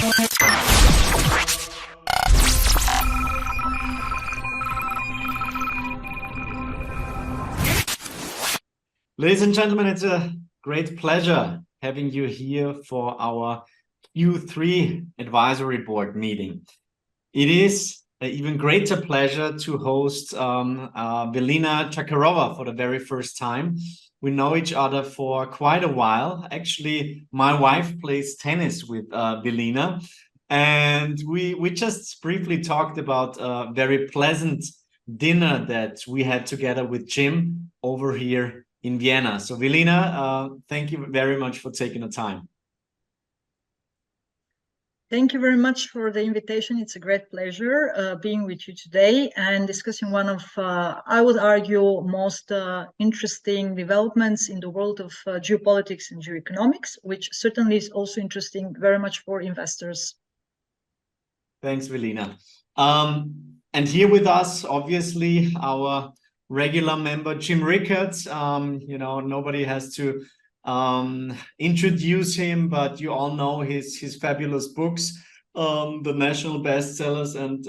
Ladies and gentlemen, it's a great pleasure having you here for our Q3 advisory board meeting. It is an even greater pleasure to host Velina Tchakarova for the very first time. We know each other for quite a while. Actually, my wife plays tennis with Velina, and we just briefly talked about a very pleasant dinner that we had together with Jim over here in Vienna. So Velina, thank you very much for taking the time. Thank you very much for the invitation. It's a great pleasure being with you today and discussing one of, I would argue, most interesting developments in the world of geopolitics and geoeconomics, which certainly is also interesting very much for investors. Thanks, Velina. And here with us, obviously, our regular member, Jim Rickards. You know, nobody has to introduce him, but you all know his fabulous books, the national bestsellers and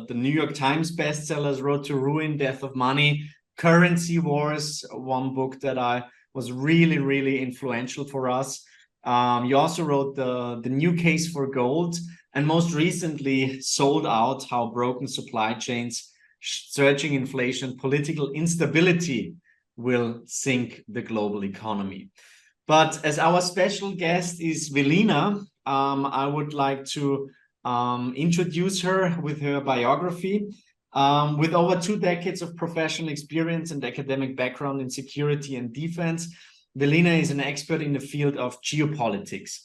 the New York Times bestsellers, Road to Ruin, Death of Money, Currency Wars, one book that was really influential for us. You also wrote the New Case for Gold, and most recently Sold Out: How Broken Supply Chains, Surging Inflation, Political Instability will sink the global economy. But as our special guest is Velina, I would like to introduce her with her biography. With over 2 decades of professional experience and academic background in security and defense, Velina is an expert in the field of geopolitics.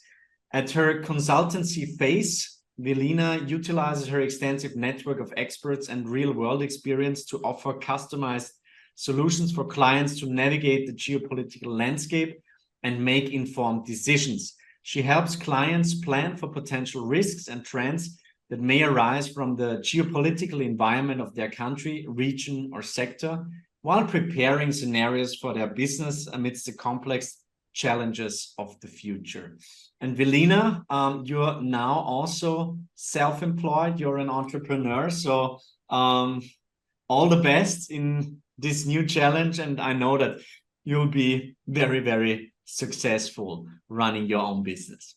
At her consultancy phase, Velina utilizes her extensive network of experts and real-world experience to offer customized solutions for clients to navigate the geopolitical landscape and make informed decisions. She helps clients plan for potential risks and trends that may arise from the geopolitical environment of their country, region, or sector, while preparing scenarios for their business amidst the complex challenges of the future. And Velina, you're now also self-employed, you're an entrepreneur, so all the best in this new challenge, and I know that you'll be very successful running your own business.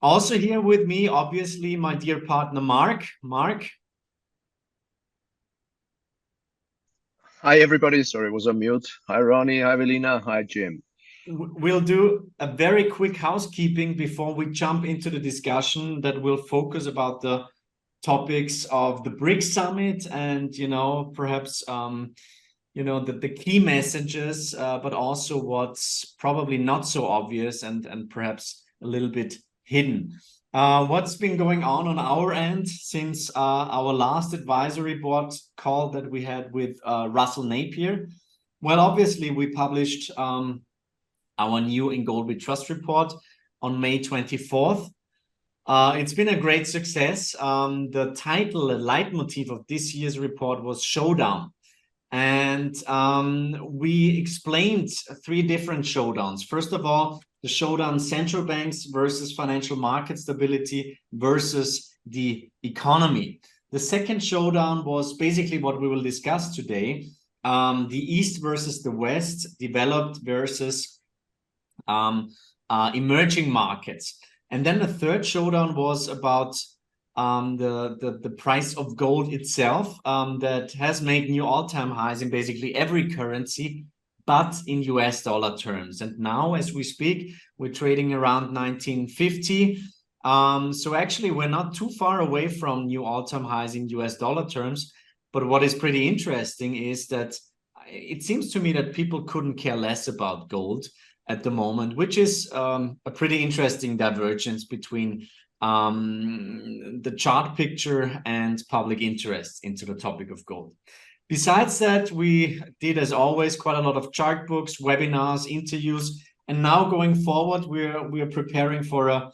Also here with me, obviously, my dear partner, Mark. Mark? Hi, everybody. Sorry, I was on mute. Hi, Ronnie. Hi, Velina. Hi, Jim. We'll do a very quick housekeeping before we jump into the discussion that will focus about the topics of the BRICS Summit and, you know, perhaps, you know, the key messages, but also what's probably not so obvious and perhaps a little bit hidden. What's been going on our end since our last advisory board call that we had with Russell Napier? Well, obviously, we published our new In Gold We Trust report on May 24th. It's been a great success. The title, the leitmotif of this year's report was Showdown. And we explained 3 different showdowns. First of all, the showdown central banks versus financial market stability versus the economy. The second showdown was basically what we will discuss today. The East versus the West, developed versus emerging markets. And then the third showdown was about the price of gold itself, that has made new all-time highs in basically every currency, but in US dollar terms. And now, as we speak, we're trading around 1950. So actually, we're not too far away from new all-time highs in US dollar terms. But what is pretty interesting is that it seems to me that people couldn't care less about gold at the moment, which is a pretty interesting divergence between the chart picture and public interest into the topic of gold. Besides that, we did, as always, quite a lot of chart books, webinars, interviews, and now going forward, we're preparing for a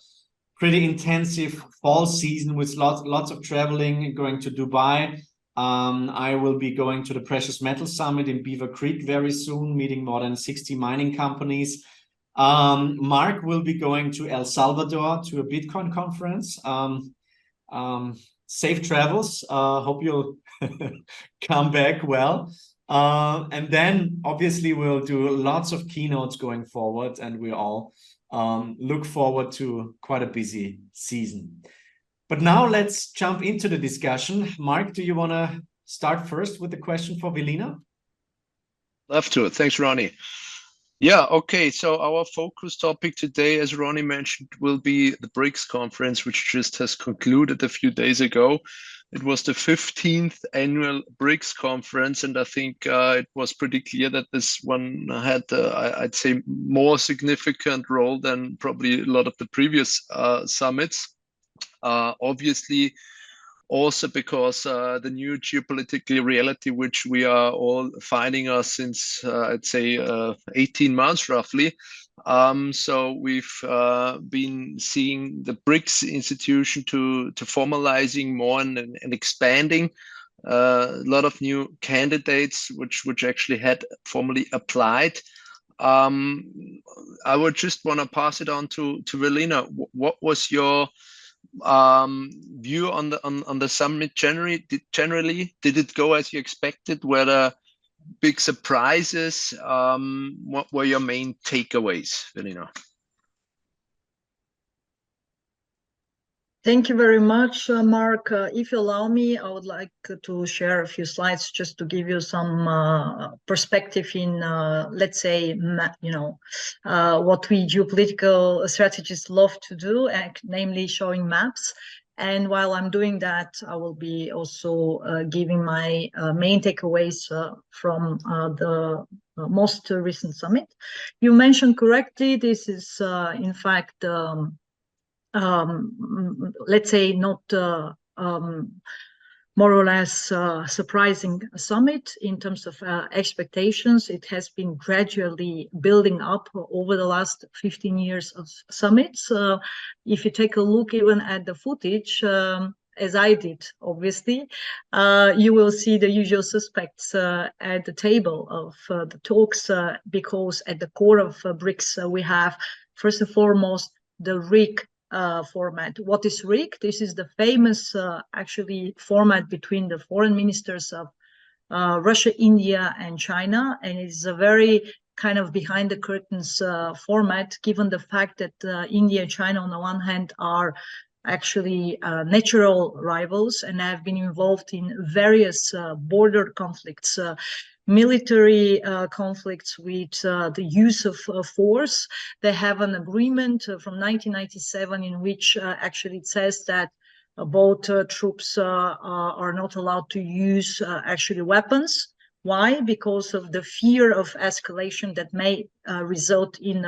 pretty intensive fall season with lots of traveling, going to Dubai. I will be going to the Precious Metal Summit in Beaver Creek very soon, meeting more than 60 mining companies. Mark will be going to El Salvador to a Bitcoin conference. Safe travels. Hope you'll come back well. And then obviously we'll do lots of keynotes going forward, and we all look forward to quite a busy season. But now let's jump into the discussion. Mark, do you want to start first with the question for Velina? Love to. Thanks, Ronnie. Yeah, okay. So our focus topic today, as Ronnie mentioned, will be the BRICS conference, which just has concluded a few days ago. It was the 15th annual BRICS conference, and I think it was pretty clear that this one had, I'd say, more significant role than probably a lot of the previous summits. Obviously, also because the new geopolitical reality, which we are all finding us since, I'd say, 18 months roughly. So we've been seeing the BRICS institution to formalizing more and expanding. A lot of new candidates, which actually had formally applied. I would just want to pass it on to Velina. What was your view on the summit generally? Did it go as you expected? Were there big surprises? What were your main takeaways, Velina? Thank you very much, Mark. If you allow me, I would like to share a few slides just to give you some perspective in, let's say, what we geopolitical strategists love to do, namely showing maps. And while I'm doing that, I will be also giving my main takeaways from the most recent summit. You mentioned correctly, this is in fact let's say not more or less surprising summit in terms of expectations. It has been gradually building up over the last 15 years of summits. If you take a look even at the footage, as I did, obviously, you will see the usual suspects at the table of the talks, because at the core of BRICS, we have, first and foremost, the RIC format. What is RIC? This is the famous actually format between the foreign ministers of Russia, India, and China, and it's a very kind of behind the curtains format, given the fact that India and China on the one hand are actually natural rivals and have been involved in various border conflicts, military conflicts with the use of force. They have an agreement from 1997 in which actually it says that both troops are not allowed to use actually weapons. Why? Because of the fear of escalation that may result in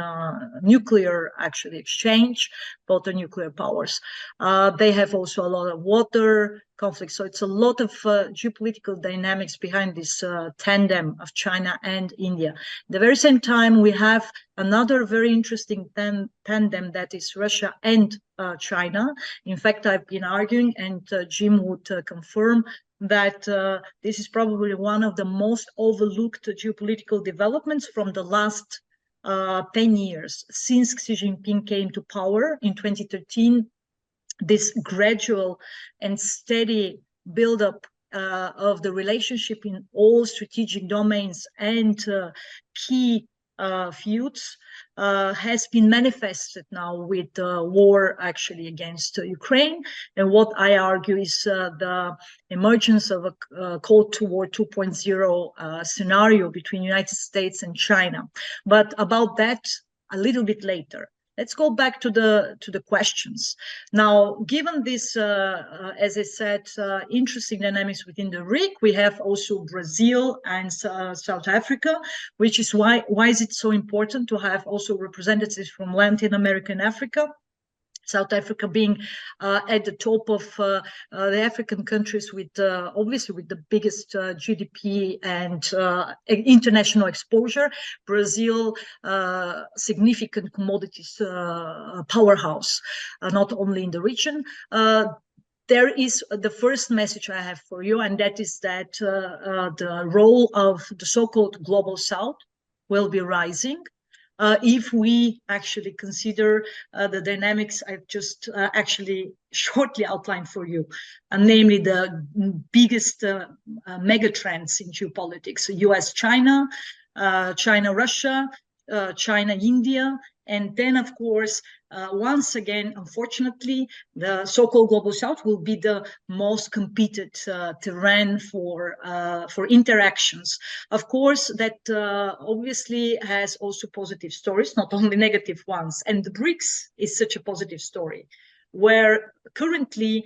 nuclear actually exchange, both the nuclear powers. They have also a lot of water conflicts. So it's a lot of geopolitical dynamics behind this tandem of China and India. At the very same time, we have another very interesting tandem that is Russia and China. In fact, I've been arguing, and Jim would confirm, that this is probably one of the most overlooked geopolitical developments from the last 10 years since Xi Jinping came to power in 2013. This gradual and steady buildup of the relationship in all strategic domains and key feuds has been manifested now with the war actually against Ukraine. And what I argue is the emergence of a Cold War 2.0 scenario between United States and China. But about that a little bit later. Let's go back to the questions. Now, given this, as I said, interesting dynamics within the RIC, we have also Brazil and South Africa, which is why is it so important to have also representatives from Latin America and Africa? South Africa being at the top of the African countries with obviously with the biggest GDP and international exposure. Brazil, significant commodities powerhouse, not only in the region. There is the first message I have for you, and that is that the role of the so-called global South will be rising. if we actually consider the dynamics I've just actually shortly outlined for you, namely the biggest mega trends in geopolitics: US-China, China-Russia, China-India, and then, of course, once again, unfortunately, the so-called Global South will be the most competed terrain for interactions. Of course, that obviously has also positive stories, not only negative ones. And the BRICS is such a positive story, where currently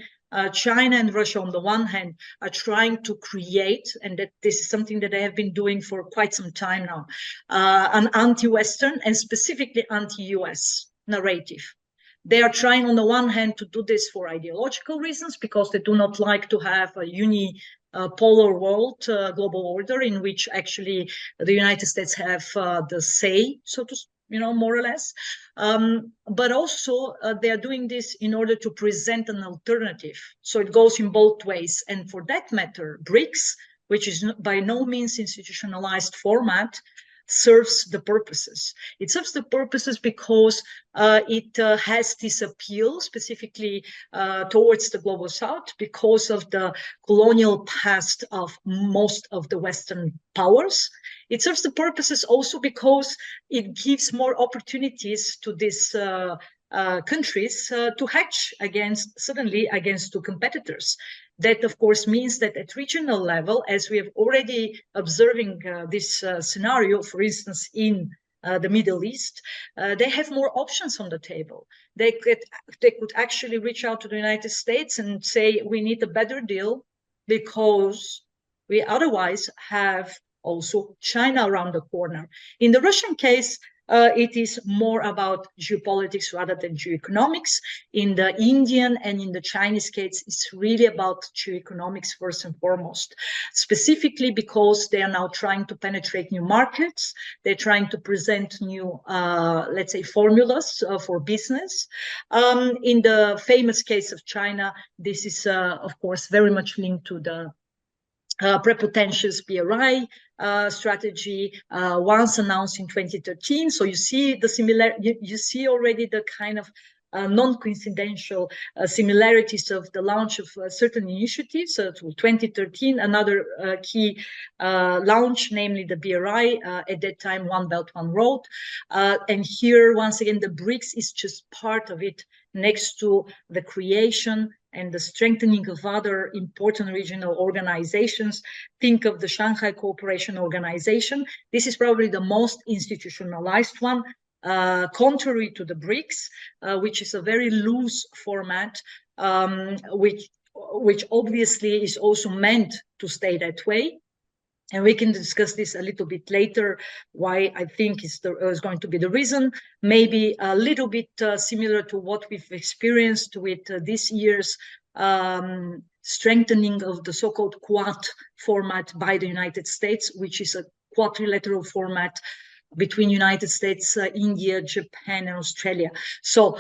China and Russia, on the one hand, are trying to create, and that this is something that they have been doing for quite some time now, an anti-Western and specifically anti-US narrative. They are trying, on the one hand, to do this for ideological reasons, because they do not like to have a unipolar world, global order, in which actually the United States have the say, so to speak, more or less. But also they are doing this in order to present an alternative. So it goes in both ways. And for that matter, BRICS, which is by no means institutionalized format, serves the purposes. It serves the purposes because it has this appeal specifically towards the Global South because of the colonial past of most of the Western powers. It serves the purposes also because it gives more opportunities to these countries to hedge suddenly against two competitors. That, of course, means that at regional level, as we have already observing this scenario, for instance, in the Middle East, they have more options on the table. They could actually reach out to the United States and say, we need a better deal because we otherwise have also China around the corner. In the Russian case, it is more about geopolitics rather than geoeconomics. In the Indian and in the Chinese case, it's really about geoeconomics first and foremost, specifically because they are now trying to penetrate new markets. They're trying to present new, let's say, formulas for business. In the famous case of China, this is, of course, very much linked to the prepotentious BRI strategy once announced in 2013. So you see the you see already the kind of non-coincidental similarities of the launch of certain initiatives. To 2013, another key launch, namely the BRI, at that time, One Belt, One Road. And here, once again, the BRICS is just part of it, next to the creation and the strengthening of other important regional organizations. Think of the Shanghai Cooperation Organization. This is probably the most institutionalized one, contrary to the BRICS, which is a very loose format, which obviously is also meant to stay that way. And we can discuss this a little bit later, why I think is going to be the reason. Maybe a little bit similar to what we've experienced with this year's strengthening of the so-called Quad format by the United States, which is a quadrilateral format between United States, India, Japan, and Australia. So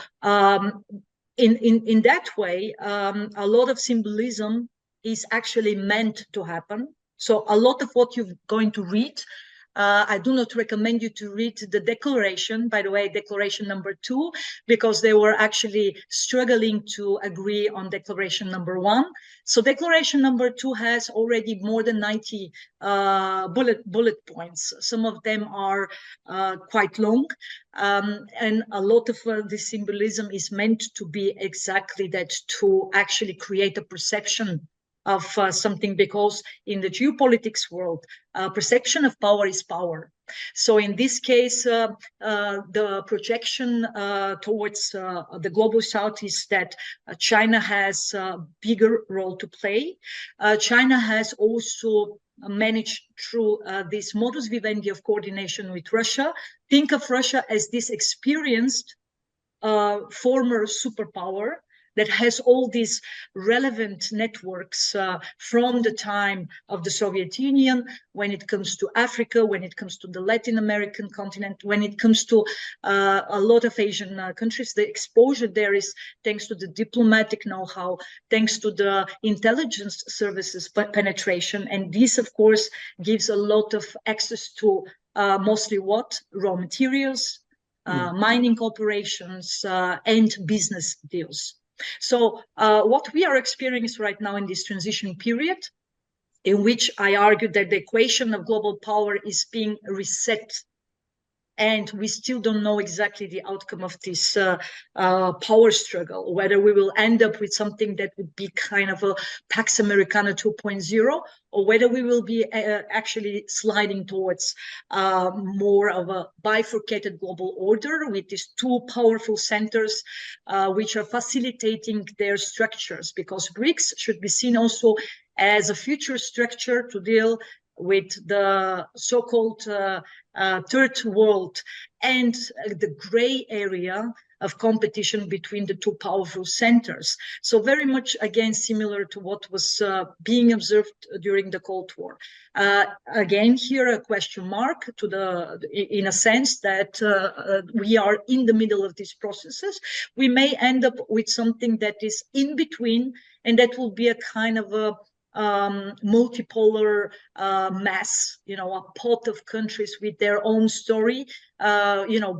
in that way, a lot of symbolism is actually meant to happen. So a lot of what you're going to read, I do not recommend you to read the declaration, by the way, declaration number 2, because they were actually struggling to agree on declaration number 1. So declaration number 2 has already more than 90 bullet points. Some of them are quite long, and a lot of the symbolism is meant to be exactly that, to actually create a perception of something, because in the geopolitics world, perception of power is power. So in this case, the projection towards the Global South is that China has a bigger role to play. China has also managed through this modus vivendi of coordination with Russia. Think of Russia as this experienced former superpower that has all these relevant networks from the time of the Soviet Union, when it comes to Africa, when it comes to the Latin American continent, when it comes to a lot of Asian countries. The exposure there is thanks to the diplomatic know-how, thanks to the intelligence services penetration. And this, of course, gives a lot of access to mostly what? Raw materials, mining operations, and business deals. So what we are experiencing right now in this transition period, in which I argue that the equation of global power is being reset, and we still don't know exactly the outcome of this power struggle, whether we will end up with something that would be kind of a Pax Americana 2.0, or whether we will be actually sliding towards more of a bifurcated global order with these two powerful centers which are facilitating their structures, because BRICS should be seen also as a future structure to deal with the so-called third world and the gray area of competition between the two powerful centers. So very much, again, similar to what was being observed during the Cold War. Again, here a question mark to in a sense that we are in the middle of these processes. We may end up with something that is in between, and that will be a kind of a multipolar mass, a pot of countries with their own story,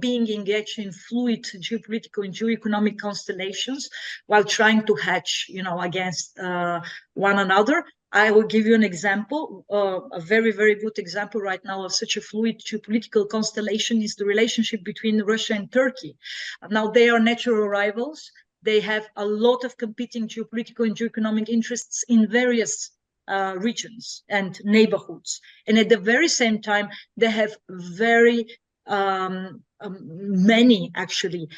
being engaged in fluid geopolitical and geoeconomic constellations while trying to hedge, against one another. I will give you an example, a very, very good example right now of such a fluid geopolitical constellation is the relationship between Russia and Turkey. Now, they are natural rivals. They have a lot of competing geopolitical and geoeconomic interests in various regions and neighborhoods. And at the very same time, they have very many, actually,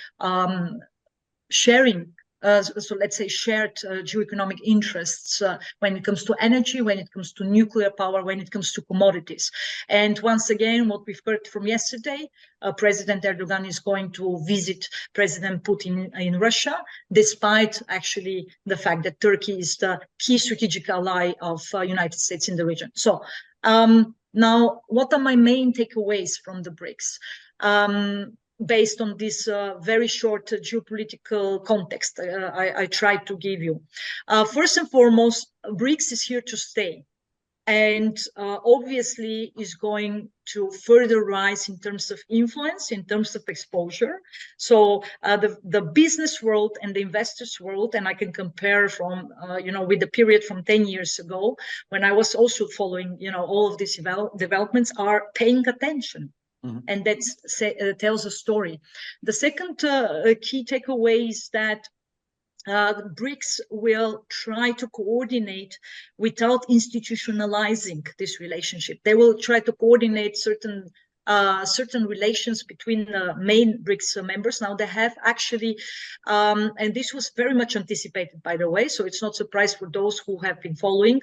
sharing, so let's say shared geoeconomic interests when it comes to energy, when it comes to nuclear power, when it comes to commodities. And once again, what we've heard from yesterday, President Erdogan is going to visit President Putin in Russia, despite actually the fact that Turkey is the key strategic ally of United States in the region. So now, what are my main takeaways from the BRICS? Based on this very short geopolitical context I tried to give you. First and foremost, BRICS is here to stay, and obviously is going to further rise in terms of influence, in terms of exposure. So the business world and the investors world, and I can compare from, with the period from 10 years ago, when I was also following, all of these developments, are paying attention. And that tells a story. The second key takeaway is that BRICS will try to coordinate without institutionalizing this relationship. They will try to coordinate certain relations between the main BRICS members. Now they have actually, and this was very much anticipated, by the way, so it's not surprise for those who have been following.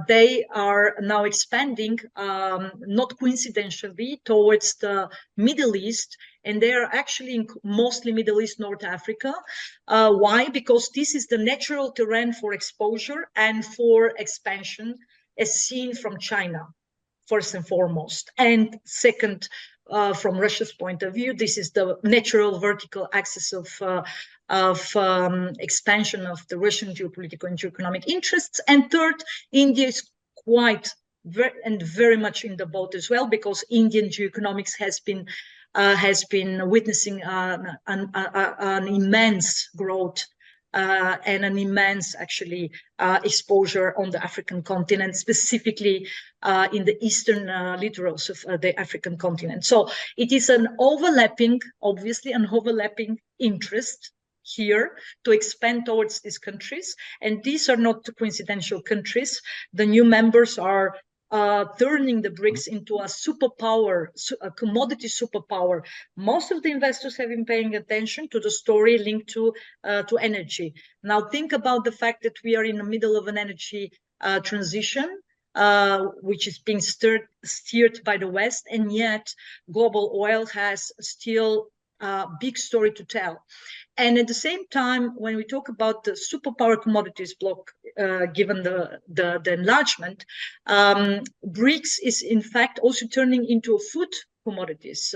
They are now expanding, not coincidentally, towards the Middle East, and they are actually mostly Middle East, North Africa. Why? Because this is the natural terrain for exposure and for expansion, as seen from China, first and foremost. And second, from Russia's point of view, this is the natural vertical axis of expansion of the Russian geopolitical and geoeconomic interests. And third, India is very much in the boat as well, because Indian geoeconomics has been witnessing an immense growth and an immense, actually, exposure on the African continent, specifically in the eastern littorals of the African continent. So it is obviously an overlapping interest here to expand towards these countries. And these are not coincidental countries. The new members are turning the BRICS into a superpower, a commodity superpower. Most of the investors have been paying attention to the story linked to energy. Now think about the fact that we are in the middle of an energy transition, which is being steered by the West, and yet global oil has still a big story to tell. And at the same time, when we talk about the superpower commodities bloc, given the enlargement, BRICS is in fact also turning into a food commodities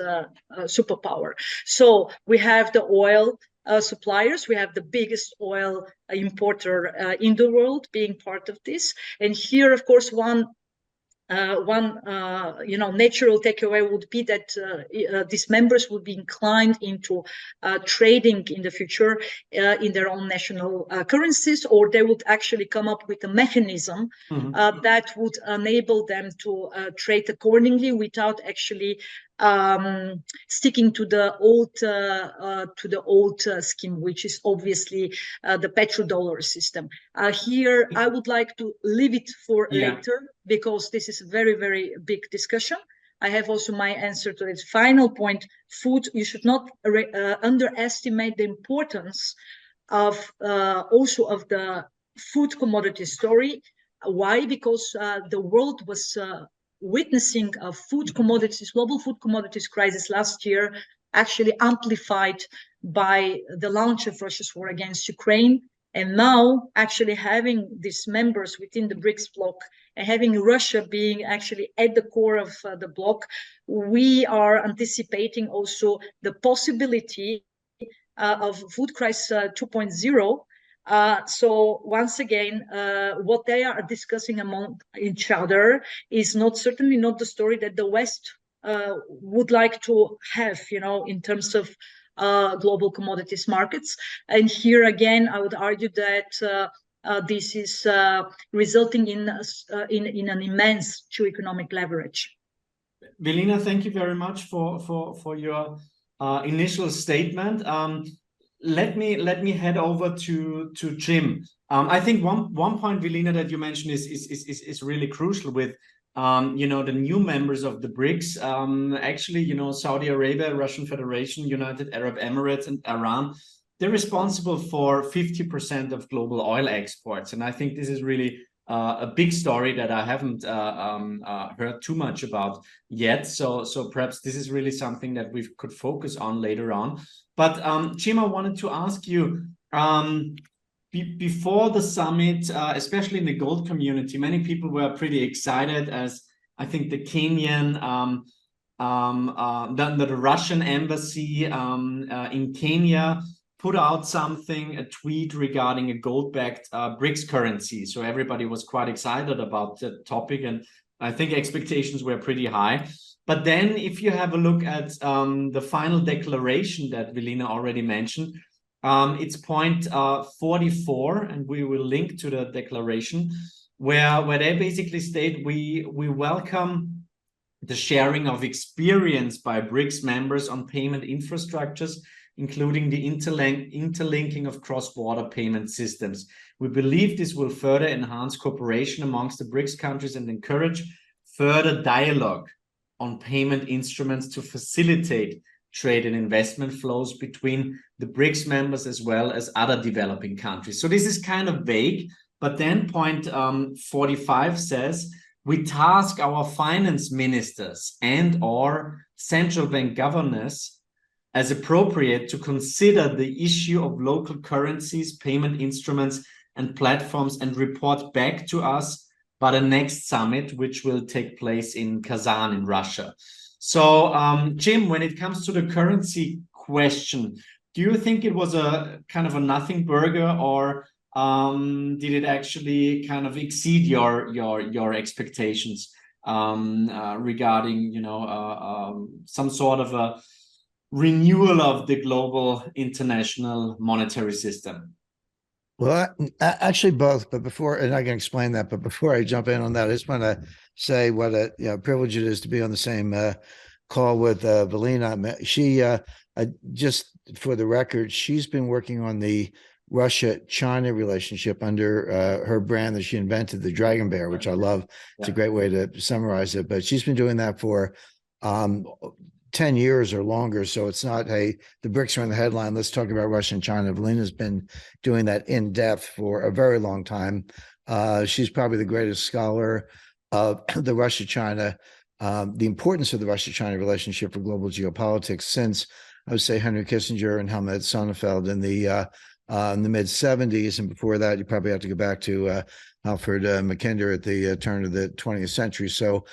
superpower. So we have the oil suppliers, we have the biggest oil importer in the world being part of this. And here, of course, one one natural takeaway would be that these members would be inclined into trading in the future in their own national currencies, or they would actually come up with a mechanism that would enable them to trade accordingly without actually sticking to the old scheme, which is obviously the petrodollar system. Here, I would like to leave it for later, because this is a very, very big discussion. I have also my answer to its final point. Food, you should not underestimate the importance of also of the food commodity story. Why? Because the world was witnessing a global food commodities crisis last year, actually amplified by the launch of Russia's war against Ukraine. And now actually having these members within the BRICS bloc and having Russia being actually at the core of the bloc, we are anticipating also the possibility of food crisis 2.0. So once again, what they are discussing among each other is certainly not the story that the West would like to have, in terms of global commodities markets. And here again, I would argue that this is resulting in an immense geoeconomic leverage. Velina, thank you very much for your initial statement. Let me head over to Jim. I think one point, Velina, that you mentioned is really crucial with the new members of the BRICS. Actually, Saudi Arabia, Russian Federation, United Arab Emirates, and Iran, they're responsible for 50% of global oil exports. And I think this is really a big story that I haven't heard too much about yet. So perhaps this is really something that we could focus on later on. But Jim, I wanted to ask you, before the summit, especially in the gold community, many people were pretty excited, as I think the Kenyan, the Russian embassy in Kenya put out a tweet regarding a gold-backed BRICS currency. So everybody was quite excited about the topic, and I think expectations were pretty high. But then if you have a look at the final declaration that Velina already mentioned, it's point 44, and we will link to the declaration, where they basically state we welcome the sharing of experience by BRICS members on payment infrastructures, including the interlinking of cross-border payment systems. We believe this will further enhance cooperation amongst the BRICS countries and encourage further dialogue on payment instruments to facilitate trade and investment flows between the BRICS members as well as other developing countries. So this is kind of vague, but then point 45 says, we task our finance ministers and/or central bank governors as appropriate to consider the issue of local currencies, payment instruments, and platforms and report back to us by the next summit, which will take place in Kazan in Russia. So, Jim, when it comes to the currency question, do you think it was a kind of a nothing burger, or did it actually kind of exceed your expectations regarding some sort of a renewal of the global international monetary system? Well, actually both, but before, and I can explain that, but before I jump in on that, I just want to say what a privilege it is to be on the same call with Velina. She, just for the record, she's been working on the Russia-China relationship under her brand that she invented, the DragonBear, which I love. It's a great way to summarize it, but she's been doing that for 10 years or longer. So it's not, hey, the BRICS are in the headline, let's talk about Russia and China. Velina's been doing that in depth for a very long time. She's probably the greatest scholar of the Russia-China, the importance of the Russia-China relationship for global geopolitics since, I would say, Henry Kissinger and Helmut Sonnenfeld in the mid-70s. And before that, you probably have to go back to Alfred Mackinder at the turn of the 20th century. So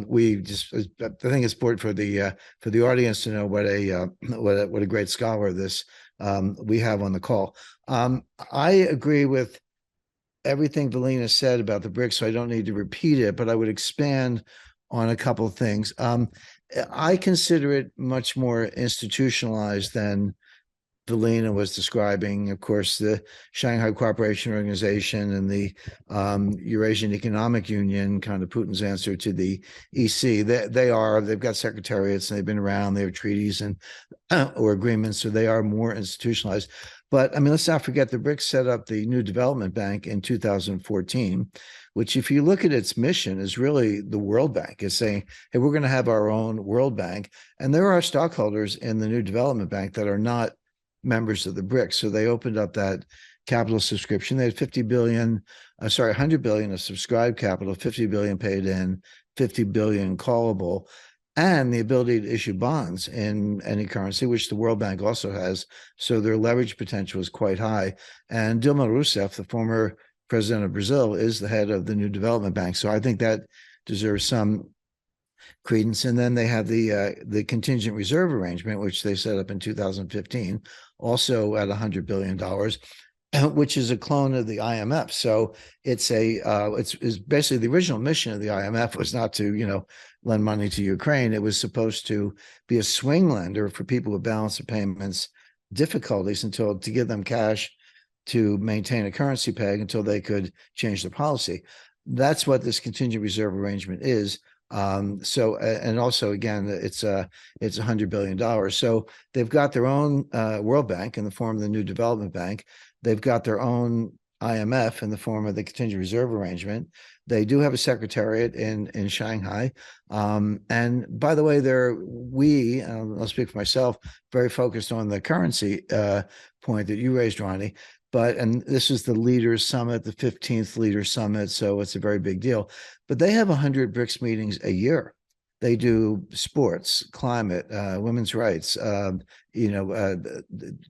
we just, I think it's important for the audience to know what a great scholar this we have on the call. I agree with everything Velina said about the BRICS, so I don't need to repeat it, but I would expand on a couple of things. I consider it much more institutionalized than Velina was describing. Of course, the Shanghai Cooperation Organization and the Eurasian Economic Union, kind of Putin's answer to the EC. They've got secretariats and they've been around. They have treaties and or agreements, so they are more institutionalized. But I mean, let's not forget the BRICS set up the New Development Bank in 2014, which, if you look at its mission, is really the World Bank. It's saying, hey, we're going to have our own World Bank. And there are stockholders in the New Development Bank that are not members of the BRICS. So they opened up that capital subscription. They had 100 billion of subscribed capital, 50 billion paid in, 50 billion callable, and the ability to issue bonds in any currency, which the World Bank also has. So their leverage potential is quite high. And Dilma Rousseff, the former president of Brazil, is the head of the New Development Bank. So I think that deserves some credence. And then they have the contingent reserve arrangement, which they set up in 2015, also at $100 billion, which is a clone of the IMF. So it's basically the original mission of the IMF was not to, lend money to Ukraine. It was supposed to be a swing lender for people with balance of payments difficulties to give them cash to maintain a currency peg until they could change their policy. That's what this contingent reserve arrangement is. And also, again, it's $100 billion. So they've got their own World Bank in the form of the New Development Bank. They've got their own IMF in the form of the contingent reserve arrangement. They do have a secretariat in Shanghai. And by the way, I'll speak for myself, very focused on the currency point that you raised, Ronnie. And this is the Leaders Summit, the 15th Leaders Summit, so it's a very big deal. But they have 100 BRICS meetings a year. They do sports, climate, women's rights,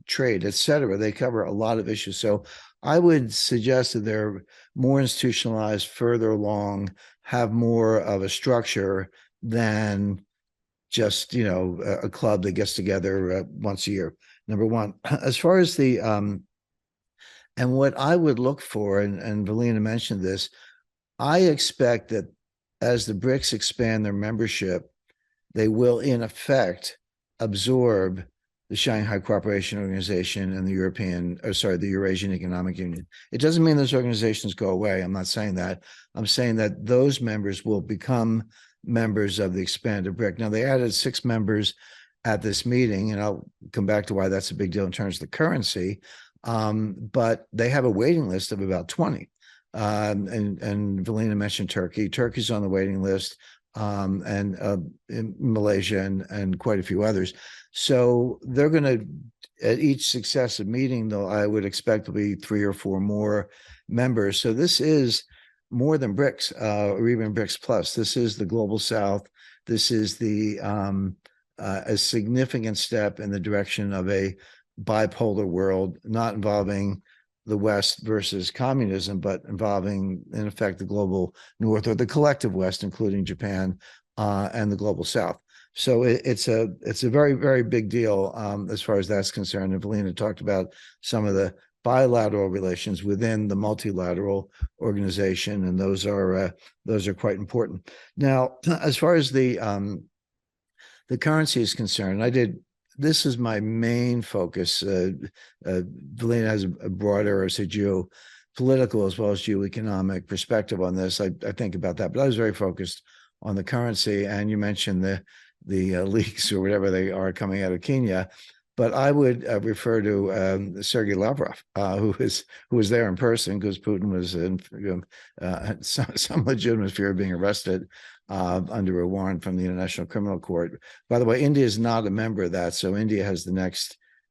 trade, et cetera. They cover a lot of issues. So I would suggest that they're more institutionalized, further along, have more of a structure than just, a club that gets together once a year, number one. As far as and what I would look for, and Velina mentioned this, I expect that as the BRICS expand their membership, they will, in effect, absorb the Shanghai Cooperation Organization and the Eurasian Economic Union. It doesn't mean those organizations go away. I'm not saying that. I'm saying that those members will become members of the expanded BRIC. Now, they added 6 members at this meeting, and I'll come back to why that's a big deal in terms of the currency. But they have a waiting list of about 20. And Velina mentioned Turkey. Turkey's on the waiting list, and in Malaysia and quite a few others. So they're going to, at each successive meeting, though, I would expect to be 3 or 4 more members. So this is more than BRICS, or even BRICS Plus. This is the Global South. This is a significant step in the direction of a bipolar world, not involving the West versus communism, but involving, in effect, the global North, or the collective West, including Japan and the global South. So it's a very, very big deal as far as that's concerned. And Velina talked about some of the bilateral relations within the multilateral organization, and those are quite important. Now, as far as the currency is concerned, this is my main focus. Velina has a broader, geopolitical as well as geoeconomic perspective on this. I think about that, but I was very focused on the currency. And you mentioned the leaks or whatever they are coming out of Kenya, but I would refer to Sergei Lavrov, who was there in person, because Putin was in some legitimate fear of being arrested under a warrant from the International Criminal Court. By the way, India is not a member of that, so India has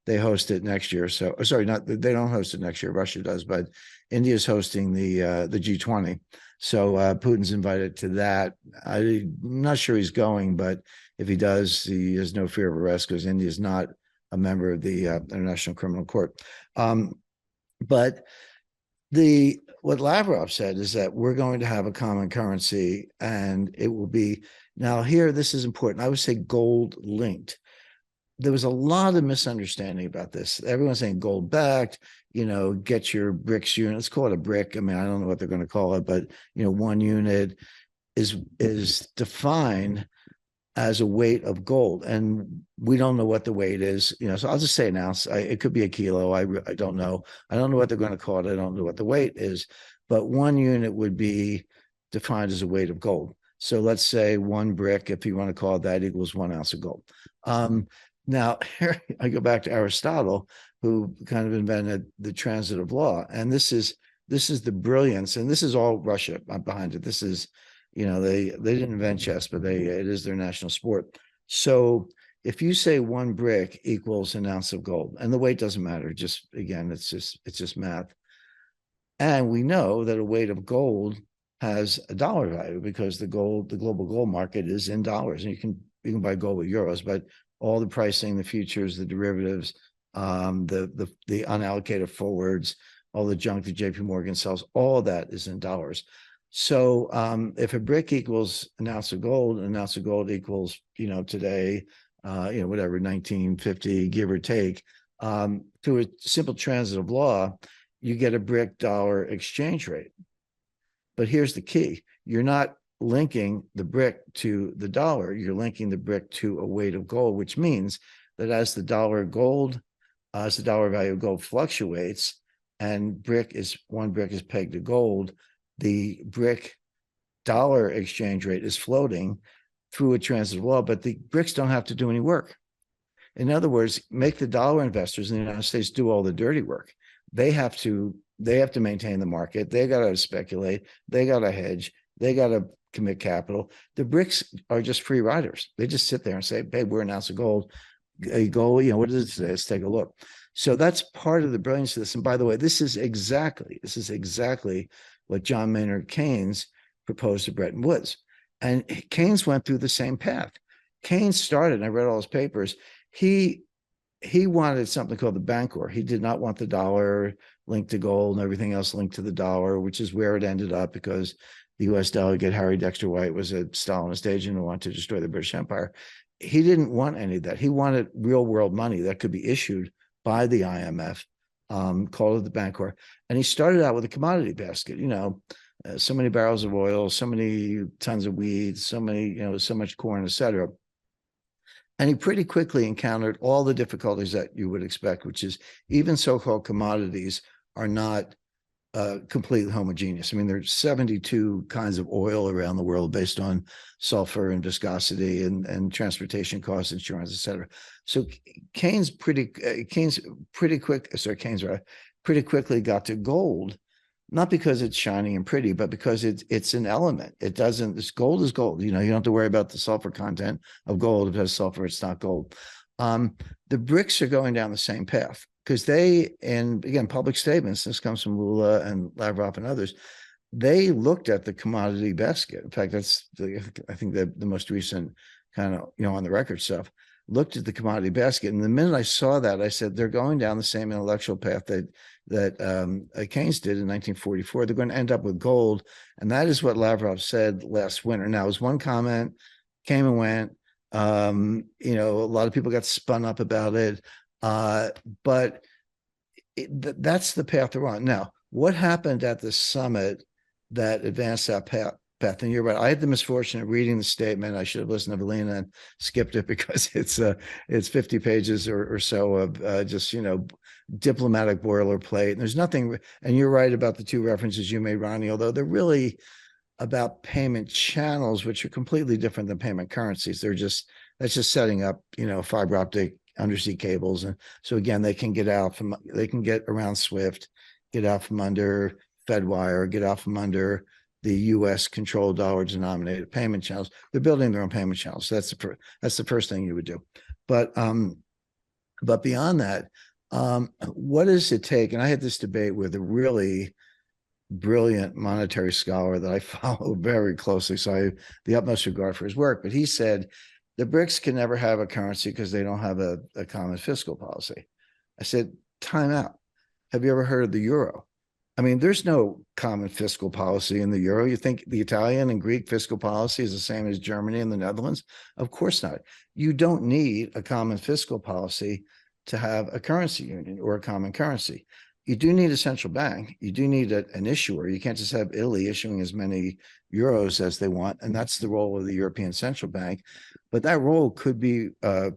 they host it next year. So, sorry, they don't host it next year. Russia does, but India is hosting the G20. So Putin's invited to that. I'm not sure he's going, but if he does, he has no fear of arrest, because India is not a member of the International Criminal Court. But what Lavrov said is that we're going to have a common currency, and it will be, now here, this is important, I would say gold linked. There was a lot of misunderstanding about this. Everyone's saying gold backed, get your BRICS unit. Let's call it a brick. I mean, I don't know what they're going to call it, but one unit is defined as a weight of gold, and we don't know what the weight is. So I'll just say an ounce. It could be a kilo. I don't know. I don't know what they're going to call it. I don't know what the weight is, but one unit would be defined as a weight of gold. So let's say one brick, if you want to call it that, equals 1 ounce of gold. Now, here I go back to Aristotle, who kind of invented the transitive law. And this is the brilliance, and this is all Russia behind it. This is, they didn't invent chess, but it is their national sport. So if you say one brick equals an ounce of gold, and the weight doesn't matter, just again, it's just math. And we know that a weight of gold has a dollar value because the global gold market is in dollars, and you can buy gold with euros, but all the pricing, the futures, the derivatives, the unallocated forwards, all the junk that JP Morgan sells, all of that is in dollars. So if a brick equals an ounce of gold, an ounce of gold equals, today, whatever, 1950, give or take, through a simple transitive law, you get a brick dollar exchange rate. But here's the key. You're not linking the brick to the dollar. You're linking the brick to a weight of gold, which means that as the dollar value of gold fluctuates, and one brick is pegged to gold, the brick dollar exchange rate is floating through a transitive law, but the bricks don't have to do any work. In other words, make the dollar investors in the United States do all the dirty work. They have to maintain the market. They got to speculate. They got to hedge. They got to commit capital. The bricks are just free riders. They just sit there and say, "Hey, we're an ounce of gold. Gold, what is it today? Let's take a look." So that's part of the brilliance of this. And by the way, this is exactly what John Maynard Keynes proposed to Bretton Woods. And Keynes went through the same path. Keynes started, and I read all his papers. He wanted something called the Bancor. He did not want the dollar linked to gold and everything else linked to the dollar, which is where it ended up because the U.S. delegate Harry Dexter White was a Stalinist agent who wanted to destroy the British Empire. He didn't want any of that. He wanted real world money that could be issued by the IMF, called it the Bancor. And he started out with a commodity basket, so many barrels of oil, so many tons of weeds, so much corn, et cetera. And he pretty quickly encountered all the difficulties that you would expect, which is even so-called commodities are not completely homogeneous. I mean, there's 72 kinds of oil around the world based on sulfur and viscosity and transportation costs, insurance, et cetera. So Keynes pretty quickly got to gold, not because it's shiny and pretty, but because it's an element. Gold is gold. You don't have to worry about the sulfur content of gold. If it has sulfur, it's not gold. The BRICS are going down the same path because and again, public statements, this comes from Lula and Lavrov and others, they looked at the commodity basket. In fact, that's I think the most recent kind of, on the record stuff, looked at the commodity basket. And the minute I saw that, I said, they're going down the same intellectual path that Keynes did in 1944. They're going to end up with gold. And that is what Lavrov said last winter. Now, it was one comment, came and went. A lot of people got spun up about it. But that's the path they're on. Now, what happened at the summit that advanced that path? And you're right. I had the misfortune of reading the statement. I should have listened to Velina and skipped it because it's 50 pages or so of just diplomatic boilerplate. And there's nothing. And you're right about the two references you made, Ronnie. Although they're really about payment channels, which are completely different than payment currencies. That's just setting up fiber optic undersea cables, and so again they can get around SWIFT, get out from under Fedwire, get out from under the U.S. controlled dollar denominated payment channels. They're building their own payment channels. So that's the first thing you would do. But beyond that, what does it take? And I had this debate with a really brilliant monetary scholar that I follow very closely, so I have the utmost regard for his work. But he said the BRICS can never have a currency because they don't have a common fiscal policy. I said, time out. Have you ever heard of the euro? I mean, there's no common fiscal policy in the euro. You think the Italian and Greek fiscal policy is the same as Germany and the Netherlands? Of course not. You don't need a common fiscal policy to have a currency union or a common currency. you do need a central bank. You do need an issuer. You can't just have Italy issuing as many euros as they want, and that's the role of the European Central Bank. But that role could be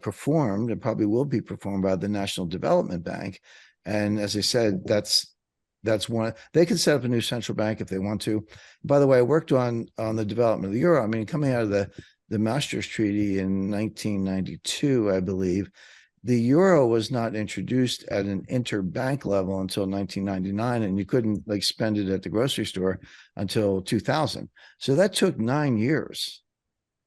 performed, and probably will be performed, by the National Development Bank. And as I said, that's one. They could set up a new central bank if they want to. By the way, I worked on the development of the euro. I mean, coming out of the Maastricht Treaty in 1992, I believe, the euro was not introduced at an interbank level until 1999, and you couldn't like spend it at the grocery store until 2000. So that took 9 years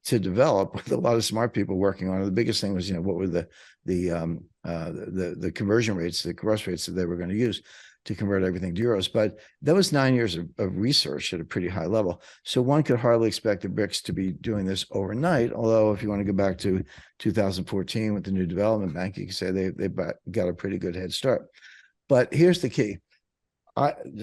to develop, with a lot of smart people working on it. The biggest thing was, what were the conversion rates, the cross rates that they were going to use to convert everything to euros. But that was 9 years of research at a pretty high level. So one could hardly expect the BRICS to be doing this overnight. Although if you want to go back to 2014 with the new development bank, you can say they've got a pretty good head start. But here's the key.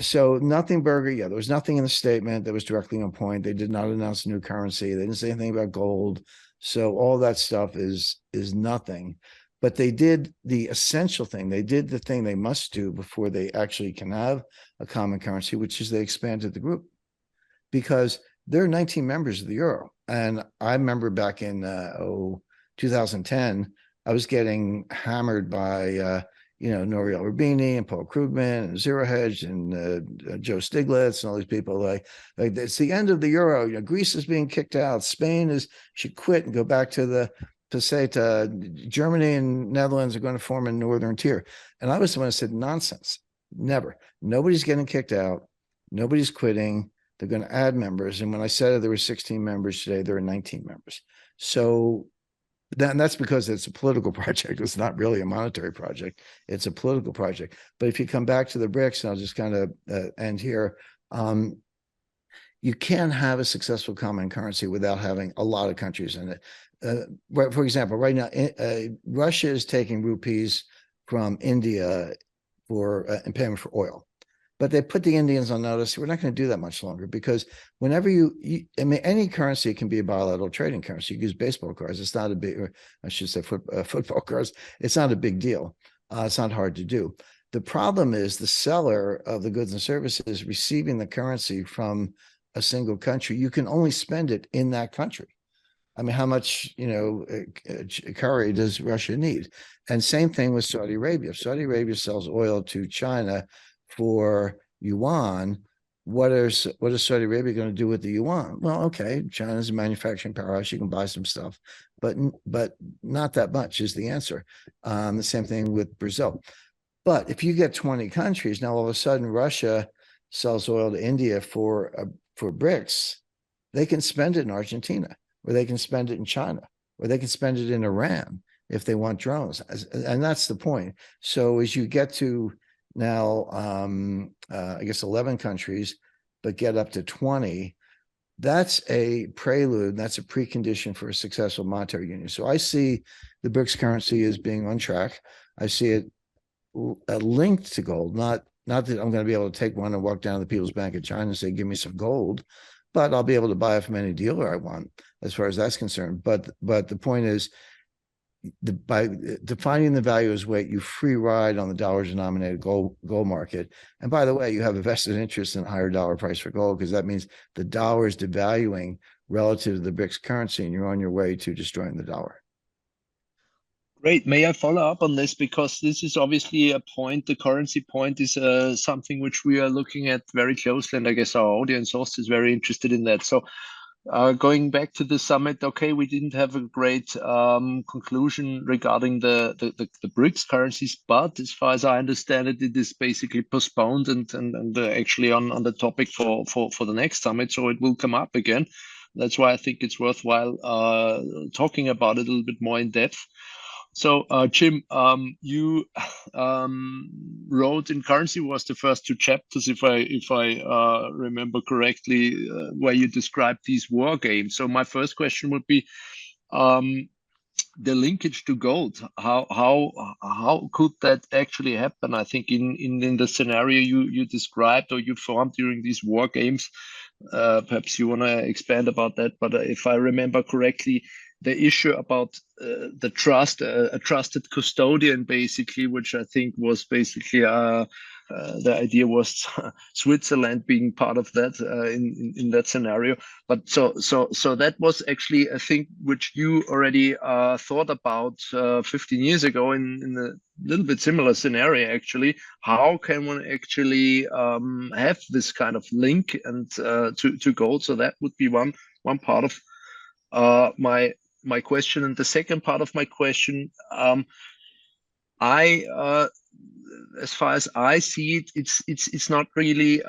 So nothing, Berger. Yeah, there was nothing in the statement that was directly on point. They did not announce a new currency. They didn't say anything about gold. So all that stuff is nothing. But they did the essential thing. They did the thing they must do before they actually can have a common currency, which is they expanded the group, because there are 19 members of the euro. And I remember back in 2010, I was getting hammered by Nouriel Rubini and Paul Krugman and Zero Hedge and Joe Stiglitz and all these people. Like it's the end of the euro. Greece is being kicked out. Spain should quit and go back to the Peseta. Germany and Netherlands are going to form a northern tier. And I was the one who said, nonsense. Never. Nobody's getting kicked out. Nobody's quitting. They're going to add members. And when I said there were 16 members today, there are 19 members. So that's because it's a political project. It's not really a monetary project. It's a political project. But if you come back to the BRICS, and I'll just kind of end here, you can't have a successful common currency without having a lot of countries in it. For example, right now, Russia is taking rupees from India in payment for oil. But they put the Indians on notice. We're not going to do that much longer, because whenever any currency can be a bilateral trading currency. You use baseball cards. It's not a big, or I should say football cards. It's not a big deal. It's not hard to do. The problem is the seller of the goods and services receiving the currency from a single country. You can only spend it in that country. I mean, how much, curry does Russia need? And same thing with Saudi Arabia. If Saudi Arabia sells oil to China for yuan, what is Saudi Arabia going to do with the yuan? Well, okay, China's a manufacturing powerhouse. You can buy some stuff, but not that much is the answer. The same thing with Brazil. But if you get 20 countries, now all of a sudden Russia sells oil to India for BRICS, they can spend it in Argentina, or they can spend it in China, or they can spend it in Iran if they want drones. And that's the point. So as you get to now, I guess 11 countries, but get up to 20, that's a prelude, that's a precondition for a successful monetary union. So I see the BRICS currency as being on track. I see it linked to gold, not that I'm going to be able to take one and walk down to the People's Bank of China and say, give me some gold, but I'll be able to buy it from any dealer I want, as far as that's concerned. But the point is, by defining the value as weight, you free ride on the dollar-denominated gold market. And by the way, you have a vested interest in a higher dollar price for gold, because that means the dollar is devaluing relative to the BRICS currency, and you're on your way to destroying the dollar. Great. May I follow up on this? Because this is obviously a point, the currency point is something which we are looking at very closely, and I guess our audience also is very interested in that. So going back to the summit, okay, we didn't have a great conclusion regarding the BRICS currencies, but as far as I understand it, it is basically postponed and actually on the topic for the next summit, so it will come up again. That's why I think it's worthwhile talking about it a little bit more in depth. So, Jim, you wrote in Currency was the first 2 chapters, if I remember correctly, where you described these war games. So my first question would be the linkage to gold. How could that actually happen? I think in the scenario you described or you formed during these war games, perhaps you want to expand about that. But if I remember correctly, the issue about the trust, a trusted custodian, basically, which I think was basically the idea was Switzerland being part of that in that scenario. But so that was actually a thing which you already thought about 15 years ago in a little bit similar scenario. Actually, how can one actually have this kind of link and to gold? So that would be one part of my question. And the second part of my question, as far as I see it, it's not really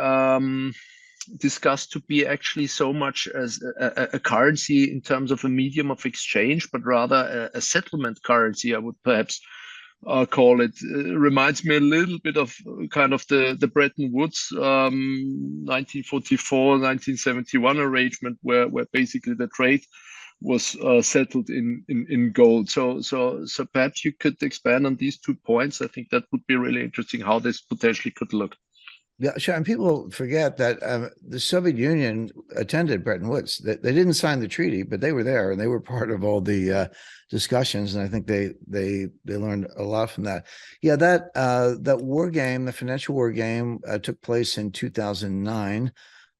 discussed to be actually so much as a currency in terms of a medium of exchange, but rather a settlement currency, I would perhaps call it. Reminds me a little bit of kind of the Bretton Woods 1944, 1971 arrangement where basically the trade was settled in gold. So perhaps you could expand on these 2 points. I think that would be really interesting how this potentially could look. Yeah, sure. And people forget that the Soviet Union attended Bretton Woods. They didn't sign the treaty, but they were there and they were part of all the discussions. And I think they learned a lot from that. Yeah, that war game, the financial war game, took place in 2009.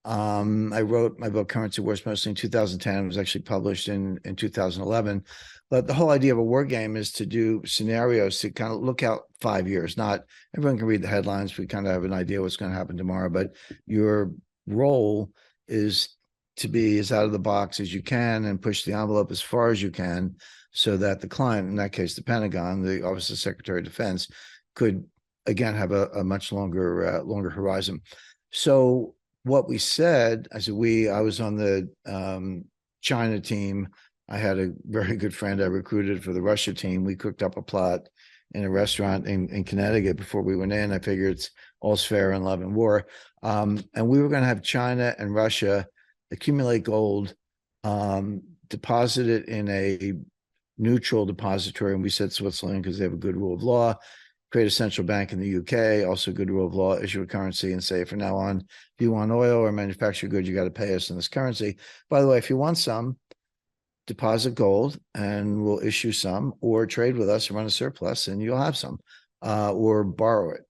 I wrote my book Currency Wars mostly in 2010. It was actually published in 2011. But the whole idea of a war game is to do scenarios to kind of look out 5 years. Not everyone can read the headlines. We kind of have an idea what's going to happen tomorrow, but your role is to be as out of the box as you can and push the envelope as far as you can so that the client, in that case, the Pentagon, the Office of Secretary of Defense, could again have a much longer horizon. So what we said, I was on the China team. I had a very good friend I recruited for the Russia team. We cooked up a plot in a restaurant in Connecticut before we went in. I figured it's all's fair in love and war. And we were going to have China and Russia accumulate gold, deposit it in a neutral depository. And we said Switzerland because they have a good rule of law. Create a central bank in the UK, also good rule of law, issue a currency and say, from now on, if you want oil or manufactured goods, you got to pay us in this currency. By the way, if you want some, deposit gold and we'll issue some, or trade with us and run a surplus and you'll have some, or borrow it.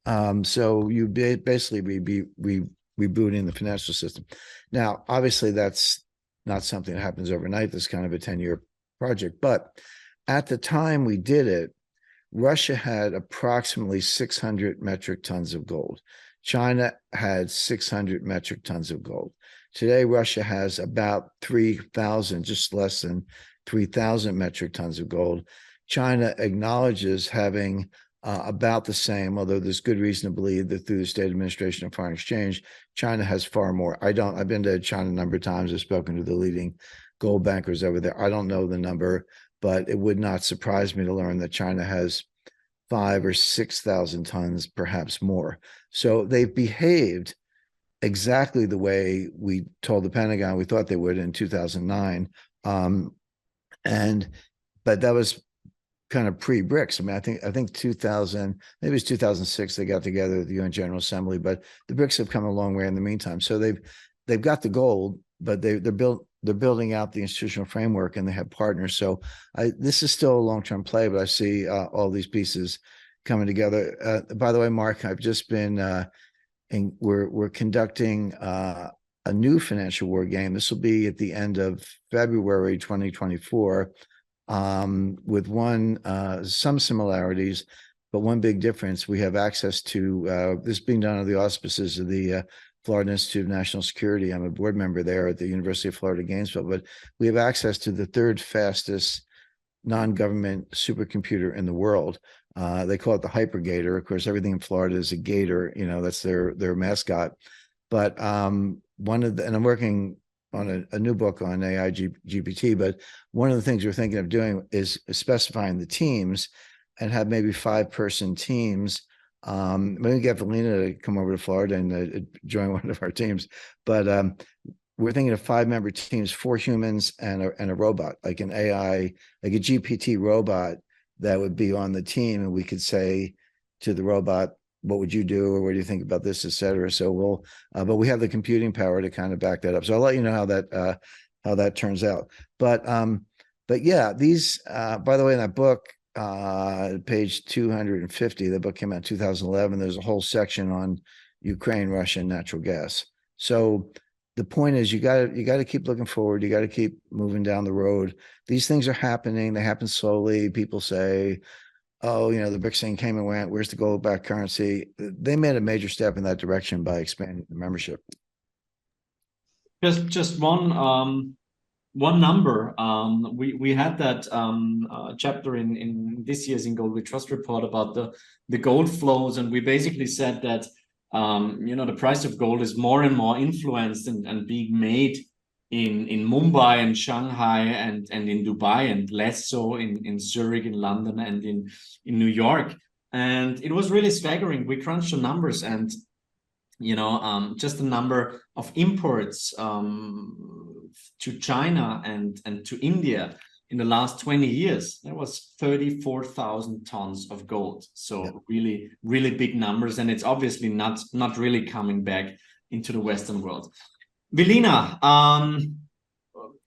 So you basically be rebooting the financial system. Now, obviously, that's not something that happens overnight. This kind of a 10-year project. But at the time we did it, Russia had approximately 600 metric tons of gold. China had 600 metric tons of gold. Today, Russia has about 3,000, just less than 3,000 metric tons of gold. China acknowledges having about the same, although there's good reason to believe that through the State Administration of Foreign Exchange, China has far more. I've been to China a number of times. I've spoken to the leading gold bankers over there. I don't know the number, but it would not surprise me to learn that China has 5,000 or 6,000 tons, perhaps more. So they've behaved exactly the way we told the Pentagon we thought they would in 2009. But that was kind of pre-BRICS. I mean, I think 2000, maybe it's 2006, they got together at the UN General Assembly, but the BRICS have come a long way in the meantime. So they've got the gold, but they're building out the institutional framework and they have partners. So this is still a long-term play, but I see all these pieces coming together. By the way, Mark, I've just been we're conducting a new financial war game. This will be at the end of February 2024, with some similarities, but one big difference. We have access to this being done under the auspices of the Florida Institute of National Security. I'm a board member there at the University of Florida, Gainesville, but we have access to the third fastest non-government supercomputer in the world. They call it the Hypergator. Of course, everything in Florida is a gator. You know, that's their mascot. But and I'm working on a new book on AI GPT. But one of the things we're thinking of doing is specifying the teams and have maybe 5-person teams. Maybe get Velina to come over to Florida and join one of our teams. But we're thinking of 5-member teams, 4 humans and a robot, like an AI, like a GPT robot that would be on the team, and we could say to the robot, what would you do, or what do you think about this, et cetera. So but we have the computing power to kind of back that up. So I'll let you know how that turns out. But yeah, these by the way, in that book, page 250. The book came out in 2011. There's a whole section on Ukraine, Russia, and natural gas. So the point is, you got to keep looking forward. You got to keep moving down the road. These things are happening. They happen slowly. People say, oh, you know, the BRICS thing came and went. Where's the gold-backed currency? They made a major step in that direction by expanding the membership. Just one number. We had that chapter in this year's In Gold We Trust report about the gold flows, and we basically said that you know, the price of gold is more and more influenced and being made in Mumbai and Shanghai and in Dubai, and less so in Zurich, in London, and in New York. And it was really staggering. We crunched the numbers, and you know, just the number of imports to China and to India in the last 20 years, there was 34,000 tons of gold. So yeah, really big numbers, and it's obviously not really coming back into the Western world. Velina,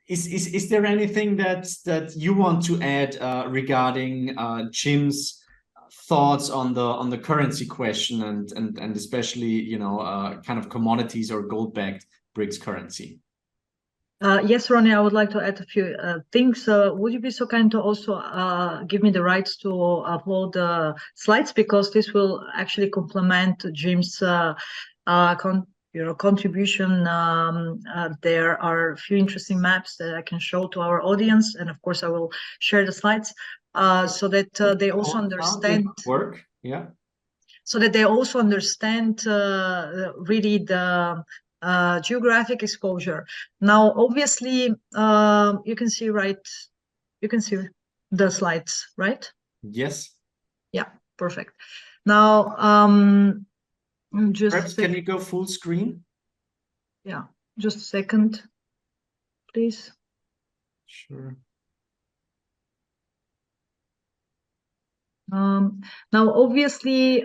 is there anything that you want to add regarding Jim's thoughts on the currency question and especially, you know, kind of commodities or gold-backed BRICS currency? Yes, Ronnie, I would like to add a few things. Would you be so kind to also give me the rights to upload the slides, because this will actually complement Jim's contribution. There are a few interesting maps that I can show to our audience, and of course I will share the slides so that they also understand work. Yeah. So that they also understand really the geographic exposure. Now, obviously, you can see the slides, right? Yes. Yeah, perfect. Now, perhaps can you go full screen? Yeah, just a second, please. Sure. Now, obviously,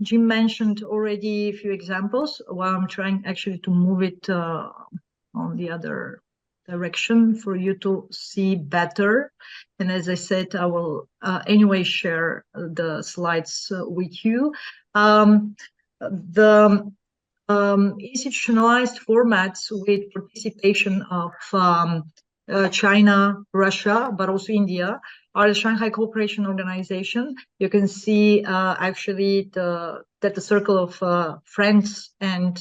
Jim mentioned already a few examples, while I'm trying actually to move it on the other direction for you to see better. And as I said, I will anyway share the slides with you. The institutionalized formats with participation of China, Russia, but also India, are the Shanghai Cooperation Organization. You can see actually that the circle of friends and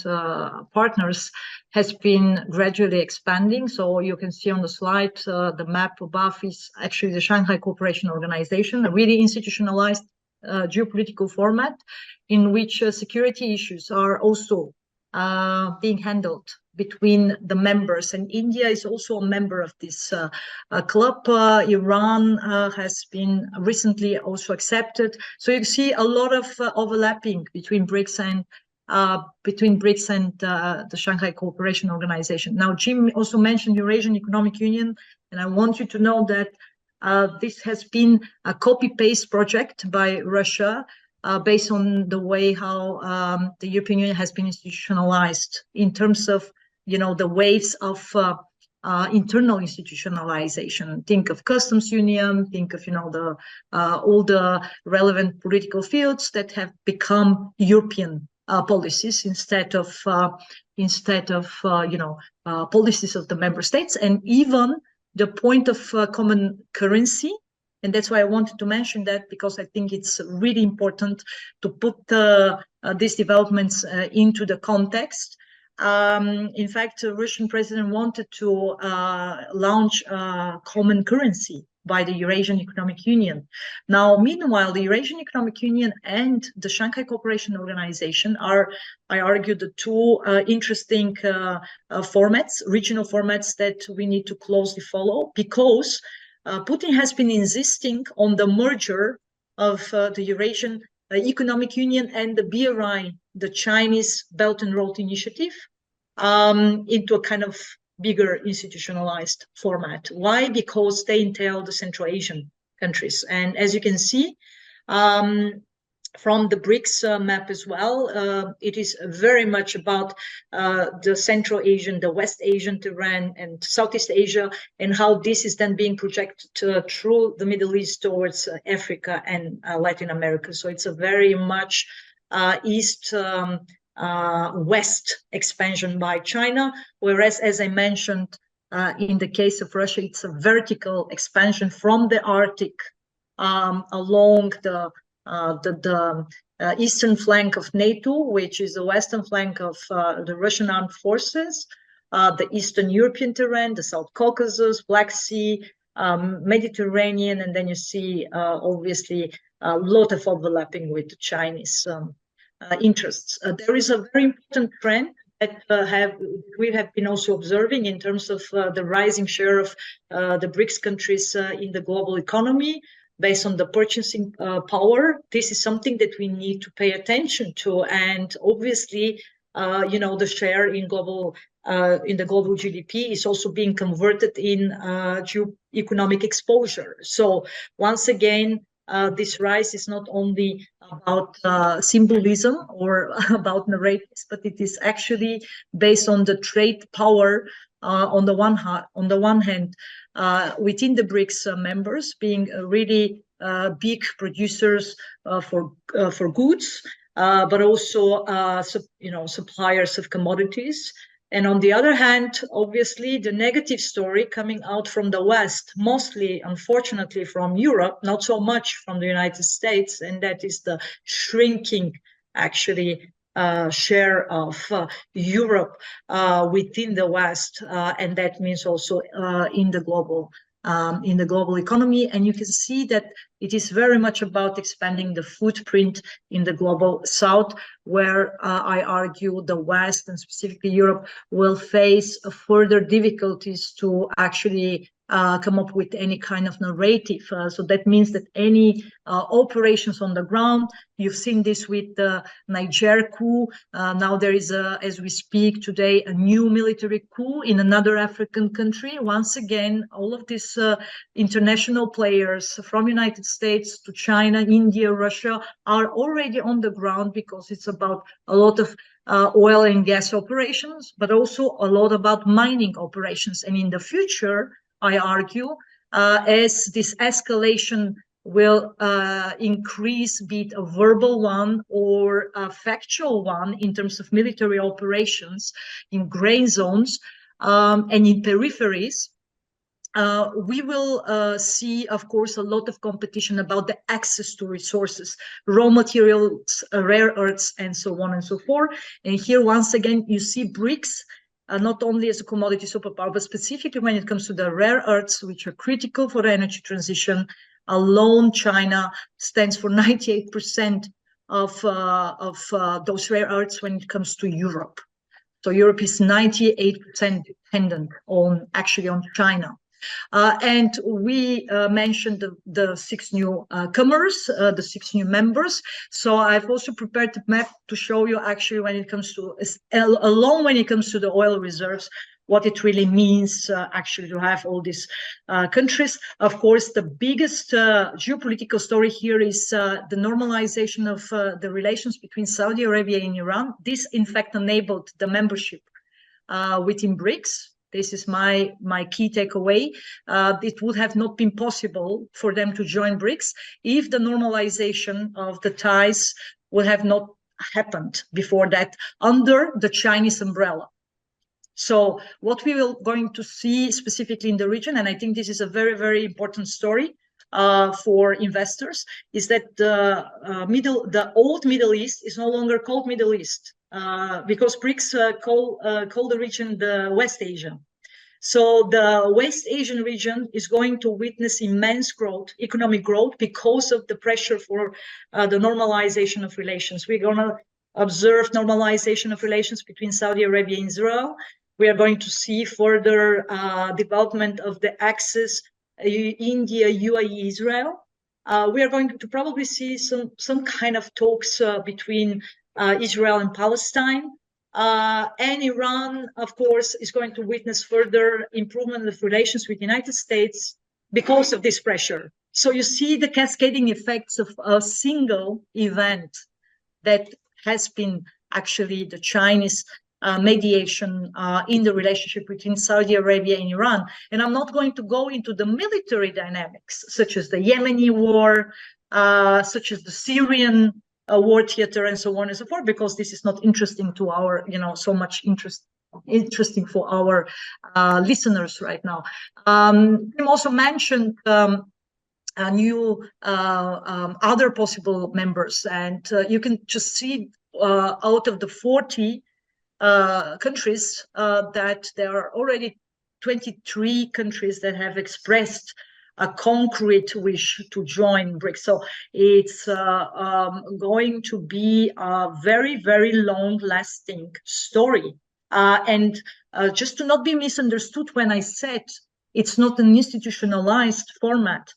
partners has been gradually expanding. So you can see on the slide, the map above is actually the Shanghai Cooperation Organization, a really institutionalized geopolitical format in which security issues are also being handled between the members, and India is also a member of this club. Iran has been recently also accepted. So you see a lot of overlapping between BRICS and the Shanghai Cooperation Organization. Now, Jim also mentioned Eurasian Economic Union, and I want you to know that this has been a copy-paste project by Russia, based on the way how the European Union has been institutionalized in terms of, you know, the waves of internal institutionalization. Think of customs union, think of, you know, the all the relevant political fields that have become European policies instead of policies of the member states, and even the point of common currency. And that's why I wanted to mention that, because I think it's really important to put these developments into the context. In fact, the Russian president wanted to launch a common currency by the Eurasian Economic Union. Now, meanwhile, the Eurasian Economic Union and the Shanghai Cooperation Organization are, I argue, the two interesting formats, regional formats that we need to closely follow, because Putin has been insisting on the merger of the Eurasian Economic Union and the BRI, the Chinese Belt and Road Initiative, into a kind of bigger institutionalized format. Why? Because they entail the Central Asian countries. And as you can see, from the BRICS map as well. It is very much about the Central Asian, the West Asian terrain, and Southeast Asia, and how this is then being projected through the Middle East towards Africa and Latin America. So it's a very much East-West expansion by China, whereas, as I mentioned, in the case of Russia, it's a vertical expansion from the Arctic along the eastern flank of NATO, which is the western flank of the Russian armed forces, the Eastern European terrain, the South Caucasus, Black Sea, Mediterranean, and then you see obviously a lot of overlapping with the Chinese interests. There is a very important trend that we have been also observing in terms of the rising share of the BRICS countries in the global economy, based on the purchasing power. This is something that we need to pay attention to, and obviously, the share in global in the global GDP is also being converted in geoeconomic exposure. So once again, this rise is not only about symbolism or about narratives, but it is actually based on the trade power on the one hand, within the BRICS members being really big producers for goods, but also suppliers of commodities. And on the other hand, obviously, the negative story coming out from the West, mostly, unfortunately, from Europe, not so much from the United States, and that is the shrinking, actually, share of Europe within the West, and that means also in the global economy. And you can see that it is very much about expanding the footprint in the global South, where I argue the West and specifically Europe will face further difficulties to actually come up with any kind of narrative. So that means that any operations on the ground, you've seen this with the Niger coup. Now there is, as we speak today, a new military coup in another African country. Once again, all of these international players from United States to China, India, Russia are already on the ground, because it's about a lot of oil and gas operations, but also a lot about mining operations. And in the future, I argue, as this escalation will increase, be it a verbal one or a factual one in terms of military operations in gray zones and in peripheries, we will see, of course, a lot of competition about the access to resources, raw materials, rare earths, and so on and so forth. And here, once again, you see BRICS not only as a commodity superpower, but specifically when it comes to the rare earths, which are critical for the energy transition. Alone, China stands for 98% of those rare earths when it comes to Europe. So Europe is 98% dependent on China. And we mentioned the 6 newcomers, the 6 new members. So I've also prepared a map to show you actually when it comes to, alone when it comes to the oil reserves, what it really means actually to have all these countries. Of course, the biggest geopolitical story here is the normalization of the relations between Saudi Arabia and Iran. This, in fact, enabled the membership within BRICS. This is my key takeaway. It would have not been possible for them to join BRICS if the normalization of the ties would have not happened before that under the Chinese umbrella. So what we are going to see specifically in the region, and I think this is a very, very important story for investors, is that the old Middle East is no longer called Middle East. Because BRICS call the region the West Asia. So the West Asian region is going to witness immense growth, economic growth, because of the pressure for the normalization of relations. We're going to observe normalization of relations between Saudi Arabia and Israel. We are going to see further development of the axis India, UAE, Israel. We are going to probably see some kind of talks between Israel and Palestine. And Iran, of course, is going to witness further improvement of relations with the United States because of this pressure. So you see the cascading effects of a single event that has been actually the Chinese mediation in the relationship between Saudi Arabia and Iran. And I'm not going to go into the military dynamics, such as the Yemeni war, such as the Syrian war theater, and so on and so forth, because this is not interesting to our, so much interesting for our listeners right now. Tim also mentioned new other possible members, and you can just see out of the 40 countries that there are already 23 countries that have expressed a concrete wish to join BRICS. So it's going to be a very, very long-lasting story. And just to not be misunderstood, when I said it's not an institutionalized format,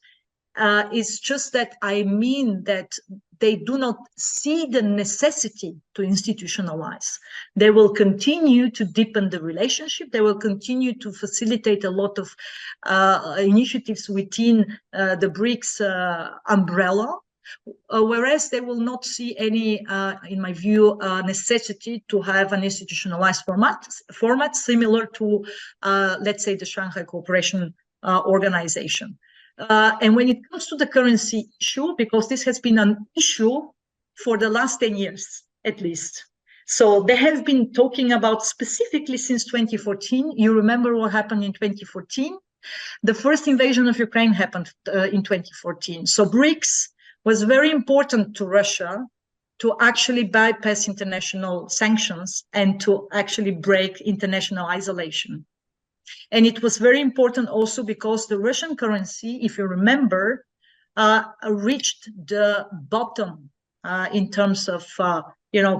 it's just that I mean that they do not see the necessity to institutionalize. They will continue to deepen the relationship. They will continue to facilitate a lot of initiatives within the BRICS umbrella, whereas they will not see any, in my view, necessity to have an institutionalized format similar to, let's say, the Shanghai Cooperation Organization. And when it comes to the currency issue, because this has been an issue for the last 10 years, at least. So they have been talking about specifically since 2014. You remember what happened in 2014? The first invasion of Ukraine happened in 2014. So BRICS was very important to Russia to actually bypass international sanctions and to actually break international isolation. And it was very important also because the Russian currency, if you remember, reached the bottom in terms of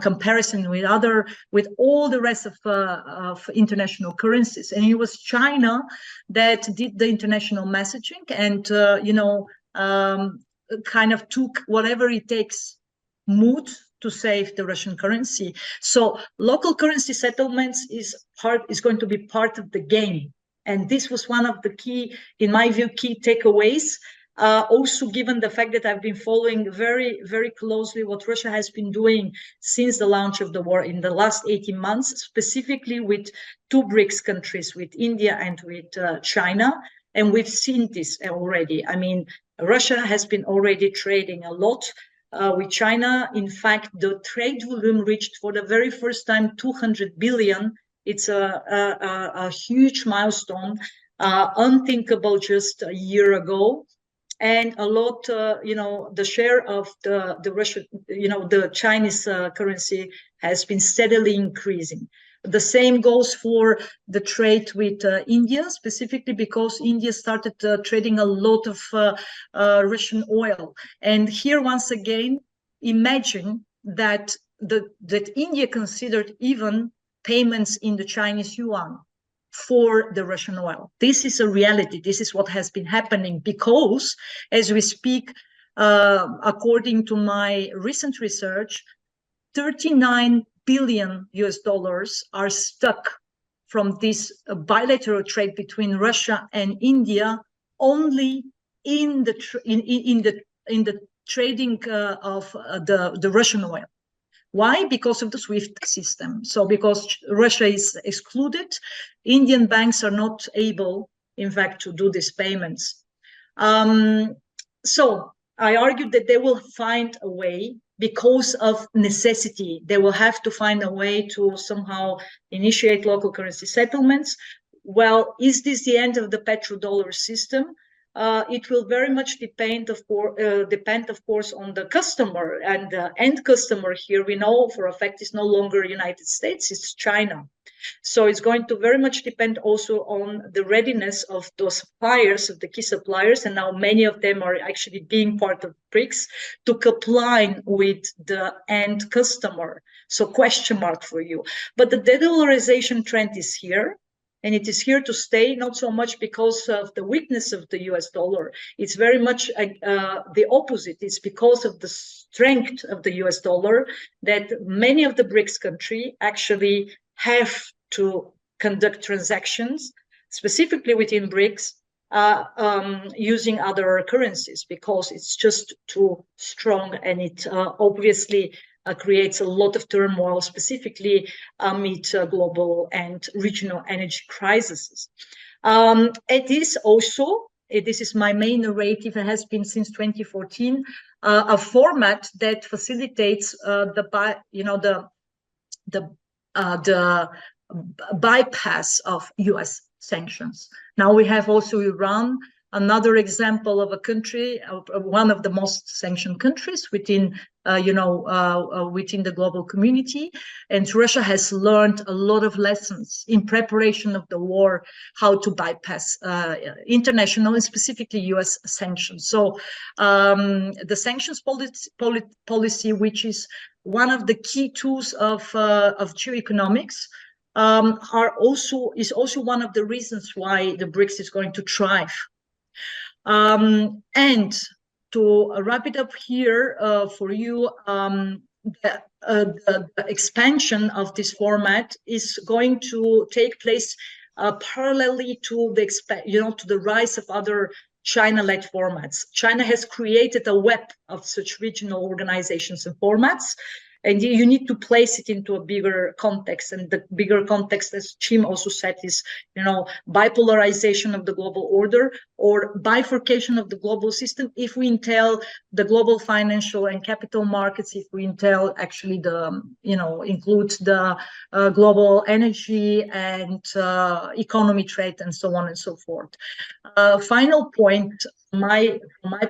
comparison with all the rest of international currencies. And it was China that did the international messaging and kind of took whatever it takes mood to save the Russian currency. So local currency settlements is going to be part of the game. And this was one of the key, in my view, key takeaways. Also, given the fact that I've been following very, very closely what Russia has been doing since the launch of the war in the last 18 months, specifically with two BRICS countries, with India and with China. And we've seen this already. I mean, Russia has been already trading a lot with China. In fact, the trade volume reached for the very first time 200 billion. It's a huge milestone, unthinkable just a year ago. And a lot, the share of the Russian, the Chinese currency has been steadily increasing. The same goes for the trade with India, specifically because India started trading a lot of Russian oil. And here, once again, imagine that India considered even payments in the Chinese yuan for the Russian oil. This is a reality. This is what has been happening because, as we speak, according to my recent research, 39 billion US dollars are stuck from this bilateral trade between Russia and India only in the trading of the Russian oil. Why? Because of the SWIFT system. So because Russia is excluded, Indian banks are not able, in fact, to do these payments. So I argued that they will find a way because of necessity. They will have to find a way to somehow initiate local currency settlements. Well, is this the end of the petrodollar system? It will very much depend, of course, on the customer. And the end customer here, we know for a fact, is no longer United States, it's China. So it's going to very much depend also on the readiness of those suppliers, of the key suppliers, and now many of them are actually being part of BRICS, to comply with the end customer. So question mark for you. But the de-dollarization trend is here. And it is here to stay, not so much because of the weakness of the US dollar. It's very much the opposite. It's because of the strength of the US dollar that many of the BRICS countries actually have to conduct transactions, specifically within BRICS, using other currencies, because it's just too strong, and it obviously creates a lot of turmoil, specifically amid global and regional energy crises. It is also, this is my main narrative, it has been since 2014, a format that facilitates the bypass of US sanctions. Now we have also Iran, another example of a country, one of the most sanctioned countries within, within the global community. And Russia has learned a lot of lessons in preparation of the war, how to bypass international and specifically US sanctions. So the sanctions policy, which is one of the key tools of geoeconomics, is also one of the reasons why the BRICS is going to thrive. And to wrap it up here for you, the expansion of this format is going to take place parallelly to the rise of other China-led formats. China has created a web of such regional organizations and formats, and you need to place it into a bigger context. And the bigger context, as Jim also said, is, bipolarization of the global order, or bifurcation of the global system, if we entail the global financial and capital markets, if we entail actually includes the global energy and economy, trade, and so on and so forth. Final point, from my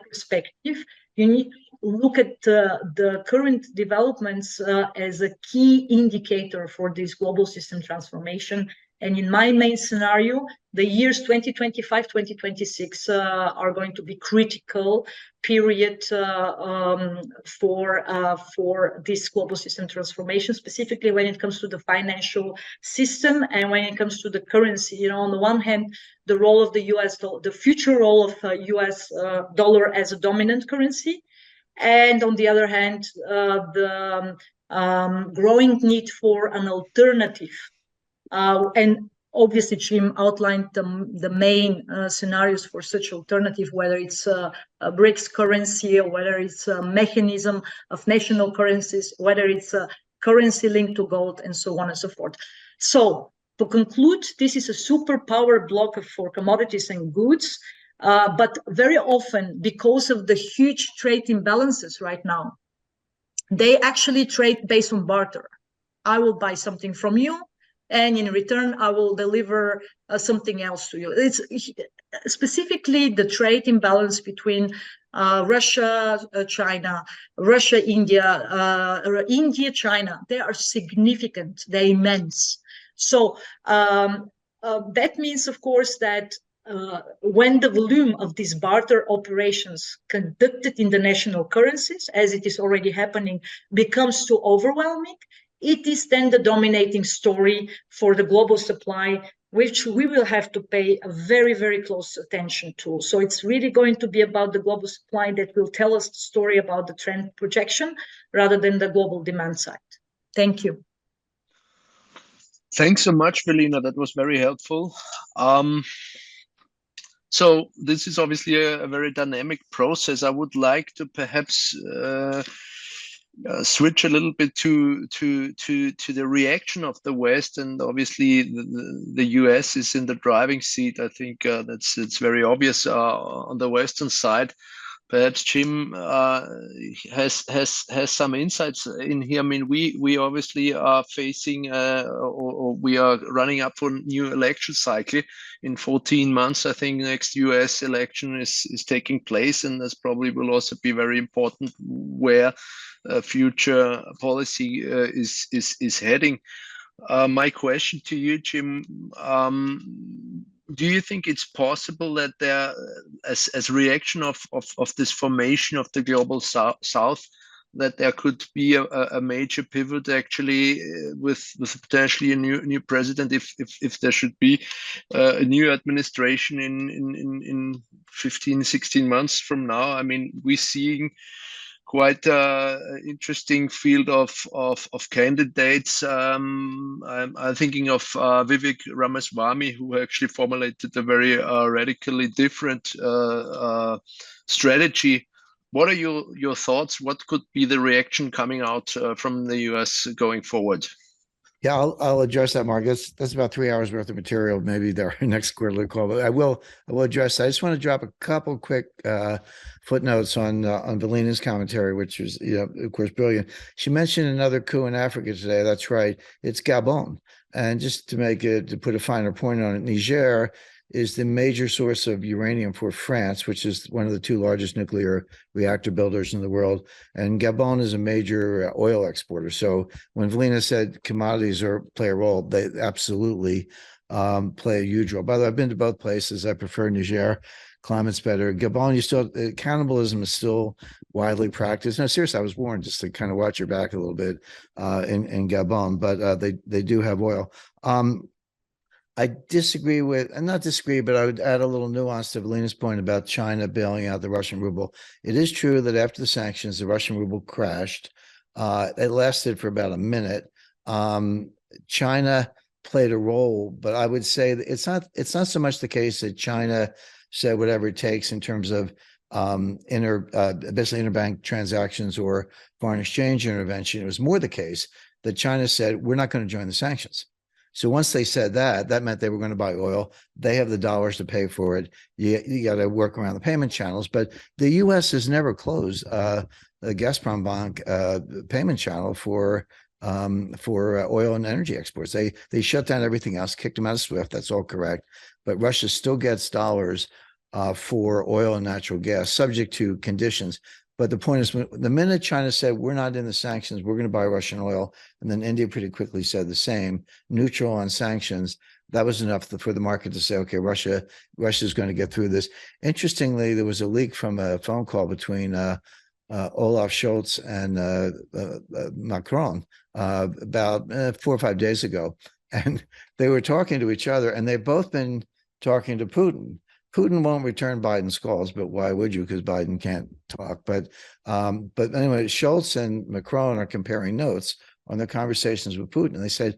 perspective, you need to look at the current developments as a key indicator for this global system transformation. And in my main scenario, the years 2025, 2026 are going to be critical period for this global system transformation, specifically when it comes to the financial system and when it comes to the currency. On the one hand, the role of the US dollar, the future role of US dollar as a dominant currency, and on the other hand, the growing need for an alternative. And obviously, Jim outlined the main scenarios for such alternative, whether it's a BRICS currency, or whether it's a mechanism of national currencies, whether it's a currency linked to gold, and so on and so forth. So to conclude, this is a superpower block for commodities and goods. But very often, because of the huge trade imbalances right now, they actually trade based on barter. I will buy something from you, and in return, I will deliver something else to you. It's specifically the trade imbalance between Russia, China, Russia, India, India, China. They are significant, they're immense. So that means, of course, that when the volume of these barter operations conducted in the national currencies, as it is already happening, becomes too overwhelming, it is then the dominating story for the global supply, which we will have to pay a very, very close attention to. So it's really going to be about the global supply that will tell us the story about the trend projection rather than the global demand side. Thank you. Thanks so much, Velina. That was very helpful. So this is obviously a very dynamic process. I would like to perhaps switch a little bit to the reaction of the West, and obviously the US is in the driving seat. I think it's very obvious on the Western side. Perhaps Jim has some insights in here. I mean, we obviously are facing or we are running up for a new election cycle in 14 months. I think next US election is taking place, and this probably will also be very important where future policy is heading. My question to you, Jim, do you think it's possible that there, as reaction of this formation of the global South, that there could be a major pivot actually with potentially a new president, if there should be a new administration in 15, 16 months from now? I mean, we're seeing quite interesting field of candidates. I'm thinking of Vivek Ramaswamy, who actually formulated a very radically different strategy. What are your thoughts? What could be the reaction coming out from the US going forward? Yeah, I'll address that, Mark. That's about 3 hours worth of material, maybe our next quarterly call. But I will address that. I just want to drop a couple quick footnotes on Velina's commentary, which is, of course, brilliant. She mentioned another coup in Africa today. That's right. It's Gabon. And just to put a finer point on it, Niger is the major source of uranium for France, which is one of the 2 largest nuclear reactor builders in the world. And Gabon is a major oil exporter. So when Velina said commodities play a role, they absolutely play a huge role. By the way, I've been to both places. I prefer Niger. Climate's better. Gabon, cannibalism is still widely practiced. No, seriously, I was warned just to kind of watch your back a little bit in Gabon, but they do have oil. I not disagree, but I would add a little nuance to Velina's point about China bailing out the Russian ruble. It is true that after the sanctions, the Russian ruble crashed. It lasted for about a minute. China played a role, but I would say that it's not so much the case that China said whatever it takes in terms of basically interbank transactions or foreign exchange intervention. It was more the case that China said, we're not going to join the sanctions. So once they said that meant they were going to buy oil. They have the dollars to pay for it. You got to work around the payment channels. But the U.S. has never closed the Gazprom Bank payment channel for oil and energy exports. They shut down everything else, kicked them out of SWIFT. That's all correct. But Russia still gets dollars for oil and natural gas, subject to conditions. But the point is, the minute China said, we're not in the sanctions, we're going to buy Russian oil, and then India pretty quickly said the same, neutral on sanctions, that was enough for the market to say, okay, Russia's going to get through this. Interestingly, there was a leak from a phone call between Olaf Scholz and Macron about 4 or 5 days ago. And they were talking to each other, and they've both been talking to Putin. Putin won't return Biden's calls, but why would you? Because Biden can't talk. But anyway, Scholz and Macron are comparing notes on their conversations with Putin. And they said,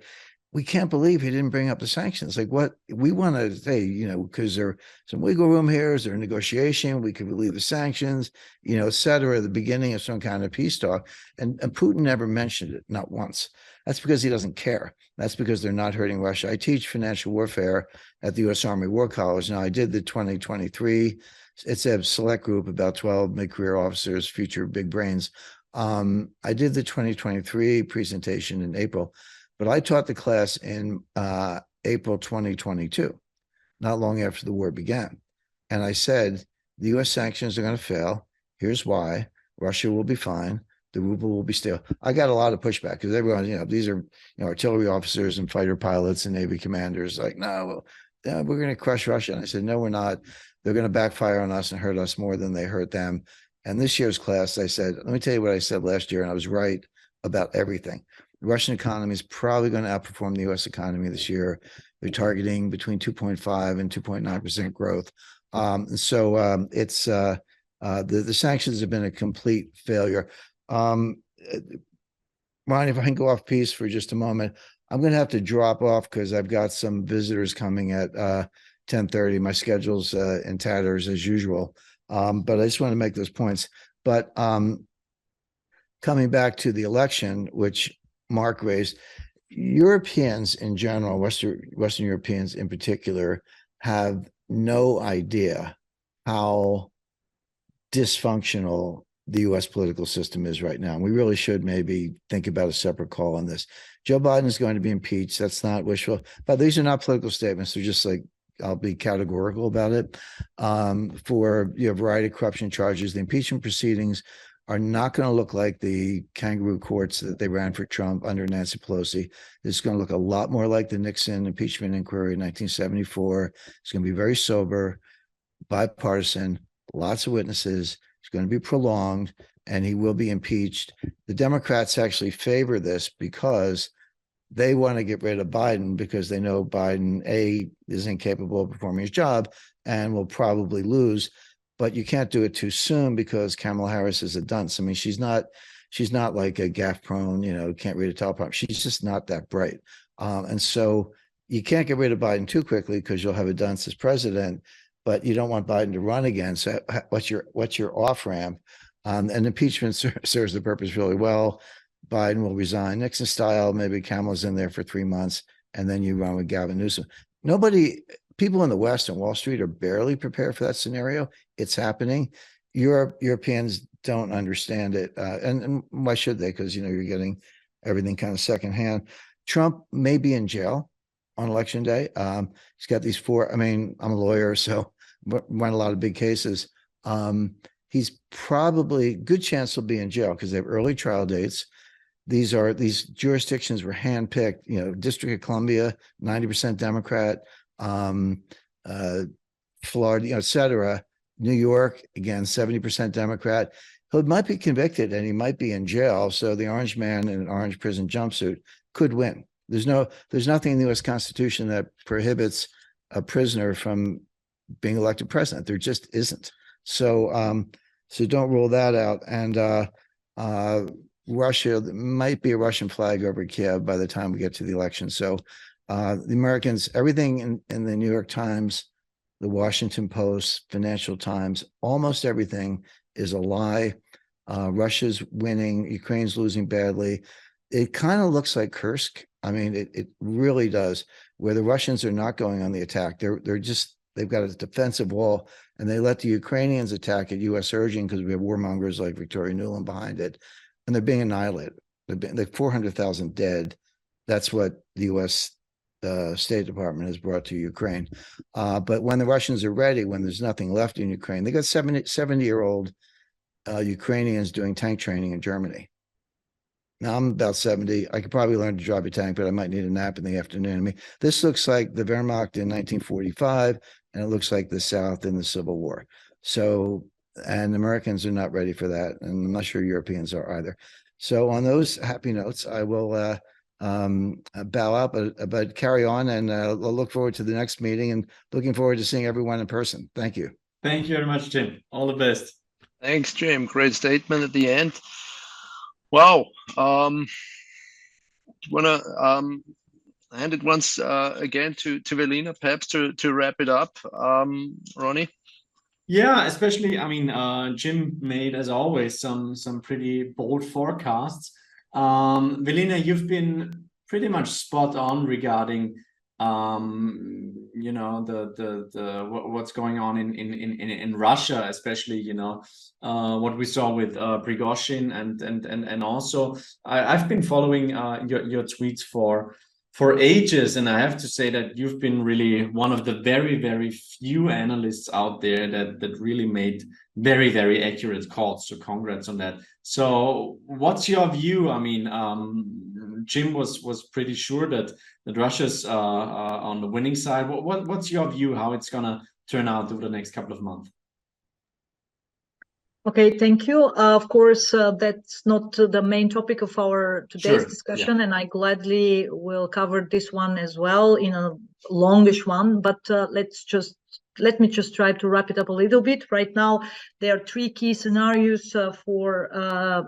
we can't believe he didn't bring up the sanctions. Like, what we want to say, because there's some wiggle room here. Is there a negotiation? We could relieve the sanctions, et cetera, the beginning of some kind of peace talk. And Putin never mentioned it, not once. That's because he doesn't care. That's because they're not hurting Russia. I teach financial warfare at the U.S. Army War College. Now, I did the 2023. It's a select group, about 12 mid-career officers, future big brains. I did the 2023 presentation in April, but I taught the class in April 2022, not long after the war began. And I said, the U.S. sanctions are going to fail. Here's why. Russia will be fine. The ruble will be stable. I got a lot of pushback because everyone, these are, artillery officers and fighter pilots and Navy commanders like, no, we're going to crush Russia. And I said, no, we're not. They're going to backfire on us and hurt us more than they hurt them. And this year's class, I said, let me tell you what I said last year. And I was right about everything. The Russian economy is probably going to outperform the U.S. economy this year. They're targeting between 2.5 and 2.9% growth. The sanctions have been a complete failure. Ronnie, if I can go off piece for just a moment, I'm going to have to drop off because I've got some visitors coming at 10:30. My schedule's in tatters as usual, but I just want to make those points. But coming back to the election, which Mark raised, Europeans in general, Western Europeans in particular, have no idea how dysfunctional the U.S. political system is right now. And we really should maybe think about a separate call on this. Joe Biden is going to be impeached. That's not wishful, but these are not political statements. They're just like, I'll be categorical about it. For a variety of corruption charges, the impeachment proceedings are not going to look like the kangaroo courts that they ran for Trump under Nancy Pelosi. It's going to look a lot more like the Nixon impeachment inquiry in 1974. It's going to be very sober, bipartisan, lots of witnesses. It's going to be prolonged, and he will be impeached. The Democrats actually favor this because they want to get rid of Biden because they know Biden, A, is incapable of performing his job and will probably lose. but you can't do it too soon because Kamala Harris is a dunce. I mean, she's not like a gaffe prone, can't read a teleprompter. She's just not that bright. And so you can't get rid of Biden too quickly because you'll have a dunce as president, but you don't want Biden to run again. So what's your off ramp? And impeachment serves the purpose really well. Biden will resign Nixon style. Maybe Kamala's in there for 3 months, and then you run with Gavin Newsom. People in the West and Wall Street are barely prepared for that scenario. It's happening. Europeans don't understand it, and why should they? Because you're getting everything kind of secondhand. Trump may be in jail on election day. He's got these 4. I mean, I'm a lawyer, so run a lot of big cases. He's probably good chance he'll be in jail because they have early trial dates. These jurisdictions were handpicked. District of Columbia, 90% Democrat. Florida, et cetera. New York, again, 70% Democrat. He might be convicted and he might be in jail. So the orange man in an orange prison jumpsuit could win. There's nothing in the U.S. Constitution that prohibits a prisoner from being elected president. There just isn't. So don't rule that out. And Russia, there might be a Russian flag over Kiev by the time we get to the election. So the Americans, everything in the New York Times, the Washington Post, Financial Times, almost everything is a lie. Russia's winning, Ukraine's losing badly. It kind of looks like Kursk. I mean, it really does, where the Russians are not going on the attack. They've got a defensive wall, and they let the Ukrainians attack at U.S. urging because we have warmongers like Victoria Nuland behind it, and they're being annihilated. They're 400,000 dead. That's what the U.S. State Department has brought to Ukraine. But when the Russians are ready, when there's nothing left in Ukraine, they got 70-year-old Ukrainians doing tank training in Germany. Now I'm about 70. I could probably learn to drive a tank, but I might need a nap in the afternoon. I mean, this looks like the Wehrmacht in 1945, and it looks like the South in the Civil War. So, and Americans are not ready for that, and I'm not sure Europeans are either. So on those happy notes, I will bow out, but carry on, and I'll look forward to the next meeting and looking forward to seeing everyone in person. Thank you. Thank you very much, Jim. All the best. Thanks, Jim. Great statement at the end. Wow. Want to hand it once again to Velina, perhaps to wrap it up, Ronnie? Yeah, especially, I mean, Jim made, as always, some pretty bold forecasts. Velina, you've been pretty much spot on regarding what's going on in Russia, especially what we saw with Prigozhin, and also I've been following your tweets for ages, and I have to say that you've been really one of the very, very few analysts out there that really made very, very accurate calls. So congrats on that. So what's your view? I mean, Jim was pretty sure that Russia's on the winning side. What's your view how it's gonna turn out over the next couple of months? Okay, thank you. Of course, that's not the main topic of our today's discussion, and I gladly will cover this one as well in a longish one. But let me just try to wrap it up a little bit. Right now, there are 3 key scenarios for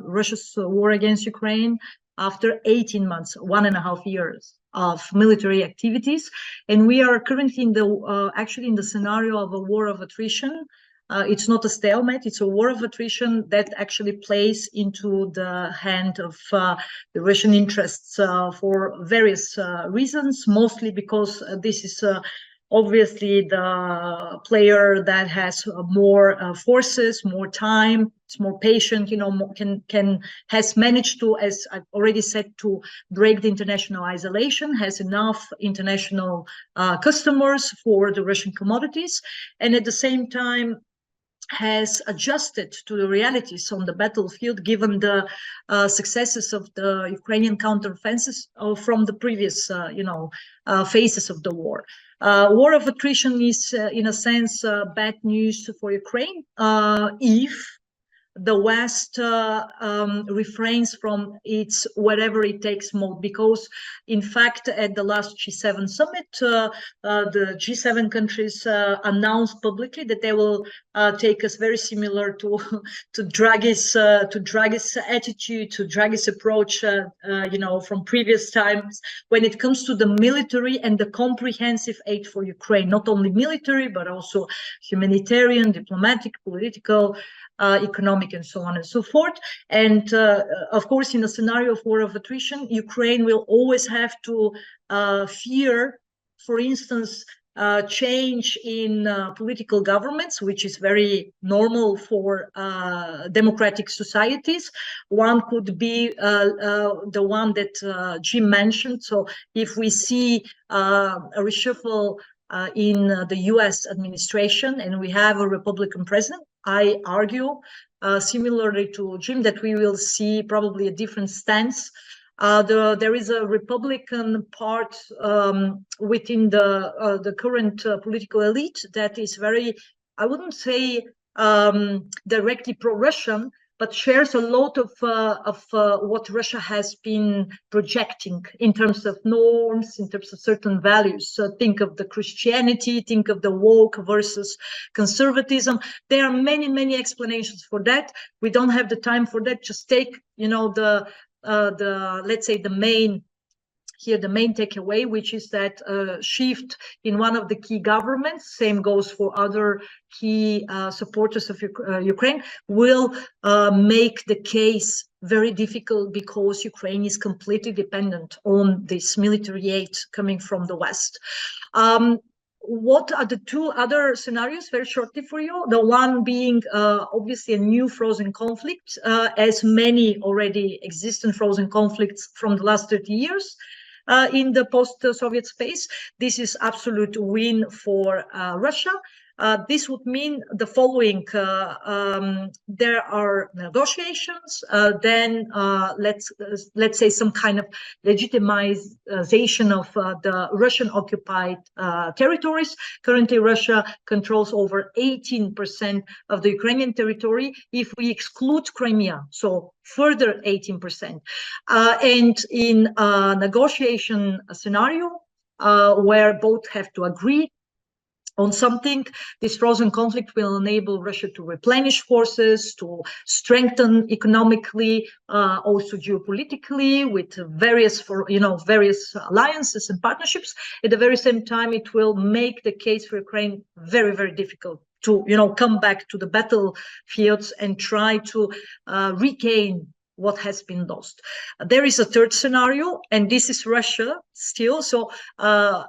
Russia's war against Ukraine after 18 months, 1.5 years of military activities, and we are currently in the actually in the scenario of a war of attrition. It's not a stalemate, it's a war of attrition that actually plays into the hand of the Russian interests for various reasons, mostly because this is obviously the player that has more forces, more time, it's more patient, has managed to, as I've already said, to break the international isolation, has enough international customers for the Russian commodities, and at the same time has adjusted to the realities on the battlefield, given the successes of the Ukrainian counteroffensives from the previous, phases of the war. War of attrition is, in a sense, bad news for Ukraine if the West refrains from its whatever it takes mode, because in fact at the last G7 summit, the G7 countries announced publicly that they will take us very similar to Draghi's attitude, to Draghi's approach, you know, from previous times when it comes to the military and the comprehensive aid for Ukraine, not only military but also humanitarian, diplomatic, political, economic, and so on and so forth. And of course, in a scenario of war of attrition, Ukraine will always have to fear, for instance, change in political governments, which is very normal for democratic societies. One could be the one that Jim mentioned. So if we see a reshuffle in the US administration and we have a Republican president, I argue, similarly to Jim, that we will see probably a different stance. There is a Republican part within the current political elite that is very, I wouldn't say directly pro-Russian, but shares a lot of what Russia has been projecting in terms of norms, in terms of certain values. So think of the Christianity, think of the woke versus conservatism. There are many, many explanations for that. We don't have the time for that. Just take, you know, the let's say the main takeaway, which is that shift in one of the key governments, same goes for other key supporters of Ukraine, will make the case very difficult, because Ukraine is completely dependent on this military aid coming from the West. What are the two other scenarios, very shortly for you? The one being obviously a new frozen conflict, as many already existent frozen conflicts from the last 30 years. In the post-Soviet space, this is absolute win for Russia. This would mean the following: there are negotiations, then let's say some kind of legitimization of the Russian-occupied territories. Currently, Russia controls over 18% of the Ukrainian territory. If we exclude Crimea, so further 18%, and in a negotiation scenario where both have to agree on something, this frozen conflict will enable Russia to replenish forces, to strengthen economically, also geopolitically, with various alliances and partnerships. At the very same time, it will make the case for Ukraine very, very difficult to, come back to the battlefields and try to regain what has been lost. There is a third scenario, and this is Russia still. So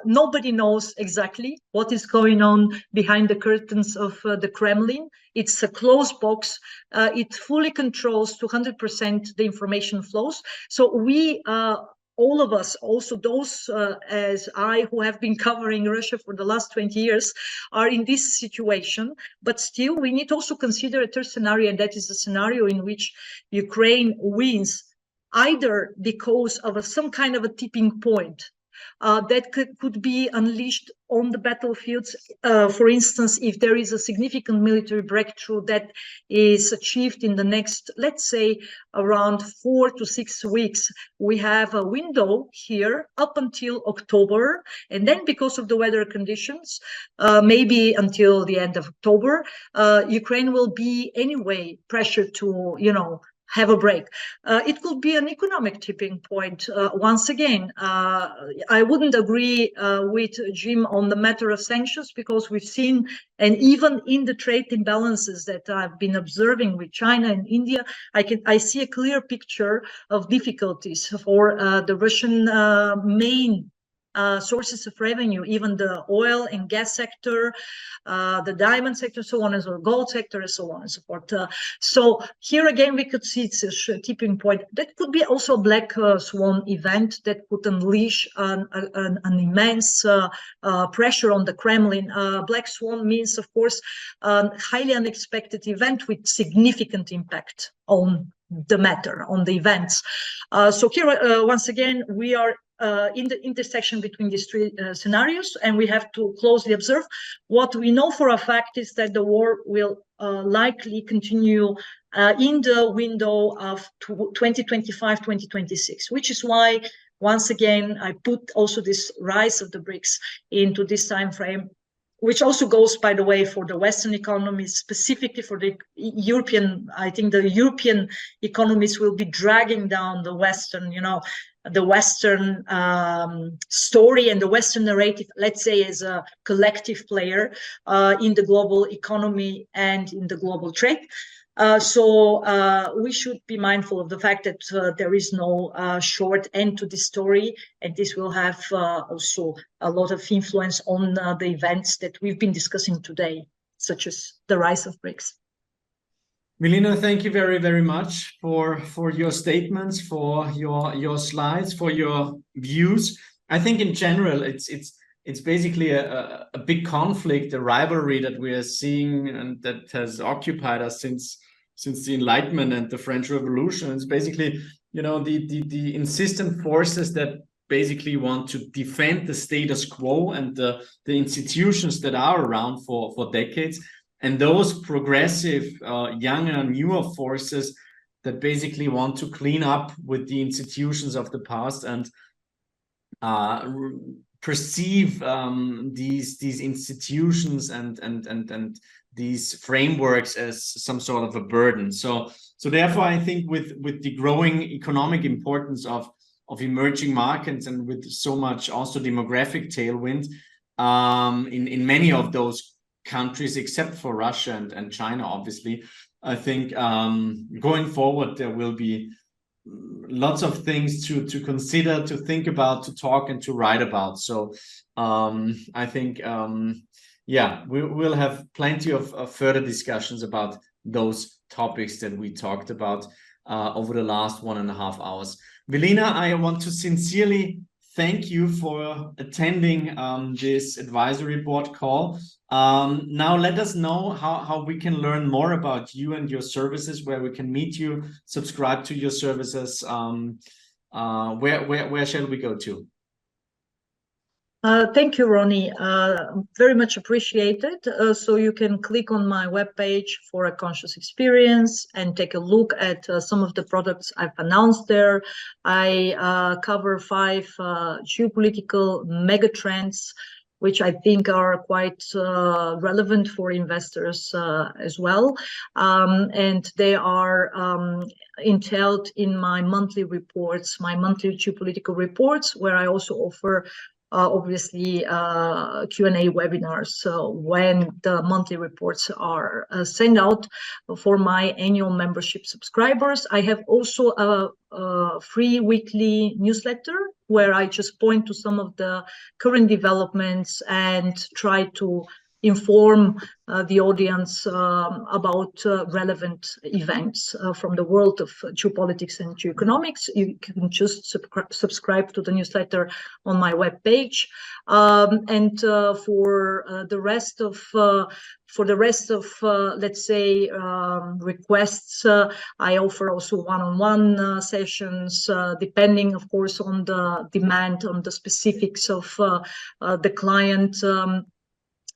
nobody knows exactly what is going on behind the curtains of the Kremlin. It's a closed box. It fully controls 200% the information flows. So we, all of us, also those as I who have been covering Russia for the last 20 years, are in this situation. But still, we need to also consider a third scenario, and that is a scenario in which Ukraine wins, either because of some kind of a tipping point that could be unleashed on the battlefields. For instance, if there is a significant military breakthrough that is achieved in the next, let's say, around 4 to 6 weeks, we have a window here up until October, and then because of the weather conditions, maybe until the end of October, Ukraine will be anyway pressured to, have a break. It could be an economic tipping point. Once again, I wouldn't agree with Jim on the matter of sanctions, because we've seen, and even in the trade imbalances that I've been observing with China and India, I see a clear picture of difficulties for the Russian main sources of revenue, even the oil and gas sector, the diamond sector, so on, and so gold sector, and so on and so forth. So here again, we could see it's a tipping point. That could be also a black swan event that could unleash an immense pressure on the Kremlin. Black swan means, of course, a highly unexpected event with significant impact on the matter, on the events. So here, once again, we are in the intersection between these three scenarios, and we have to closely observe. What we know for a fact is that the war will likely continue in the window of 2025-2026, which is why, once again, I put also this rise of the BRICS into this time frame, which also goes, by the way, for the Western economies, specifically for the European. I think the European economies will be dragging down the Western, the Western story and the Western narrative, let's say, as a collective player in the global economy and in the global trade. So we should be mindful of the fact that there is no short end to this story, and this will have also a lot of influence on the events that we've been discussing today, such as the rise of BRICS. Velina, thank you very, very much for your statements, for your slides, for your views. I think in general, it's basically a big conflict, a rivalry that we are seeing and that has occupied us since the Enlightenment and the French Revolution. It's basically, the insistent forces that basically want to defend the status quo and the institutions that are around for decades, and those progressive, younger, newer forces that basically want to clean up with the institutions of the past and perceive these institutions and these frameworks as some sort of a burden. So therefore, I think with the growing economic importance of emerging markets and with so much also demographic tailwind in many of those countries, except for Russia and China, obviously, I think going forward there will be lots of things to consider, to think about, to talk and to write about. So I think yeah, we'll have plenty of further discussions about those topics that we talked about over the last 1.5 hours. Velina, I want to sincerely thank you for attending this advisory board call. Now let us know how we can learn more about you and your services, where we can meet you, subscribe to your services. Where shall we go to? Thank you, Ronnie. Very much appreciated. So you can click on my webpage for a conscious experience and take a look at some of the products I've announced there. I cover 5 geopolitical megatrends, which I think are quite relevant for investors as well. And they are entailed in my monthly reports, my monthly geopolitical reports, where I also offer obviously Q&A webinars. So when the monthly reports are sent out for my annual membership subscribers, I have also a free weekly newsletter where I just point to some of the current developments and try to inform the audience about relevant events from the world of geopolitics and geoeconomics. You can just subscribe to the newsletter on my webpage. And for the rest of let's say requests, I offer also one-on-one sessions, depending, of course, on the demand, on the specifics of the client.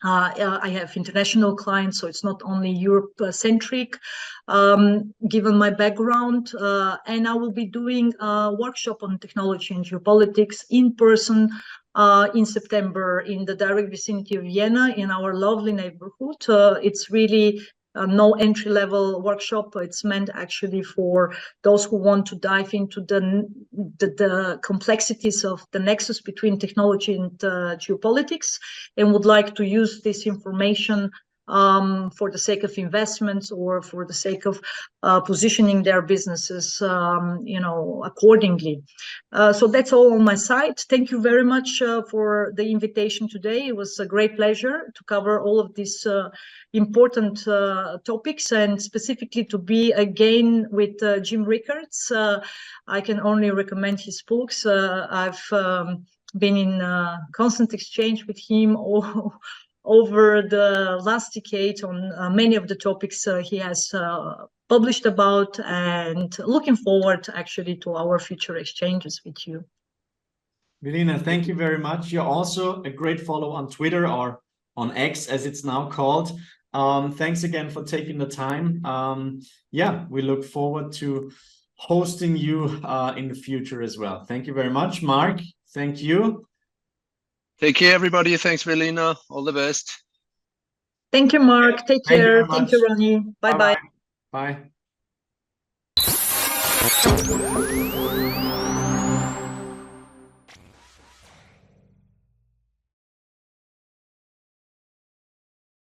I have international clients, so it's not only Europe-centric, given my background. And I will be doing a workshop on technology and geopolitics in person in September in the direct vicinity of Vienna, in our lovely neighborhood. It's really no entry-level workshop. It's meant actually for those who want to dive into the complexities of the nexus between technology and geopolitics, and would like to use this information for the sake of investments or for the sake of positioning their businesses, accordingly. So that's all on my side. Thank you very much for the invitation today. It was a great pleasure to cover all of these important topics, and specifically to be again with Jim Rickards. I can only recommend his books. I've been in constant exchange with him over the last decade on many of the topics he has published about, and looking forward actually to our future exchanges with you. Velina, thank you very much. You're also a great follow on Twitter, or on X as it's now called. Thanks again for taking the time. Yeah, we look forward to hosting you in the future as well. Thank you very much, Mark. Thank you. Take care, everybody. Thanks, Velina. All the best. Thank you, Mark. Take Thank you care. very Thank you, much. Ronnie. Bye-bye. Bye.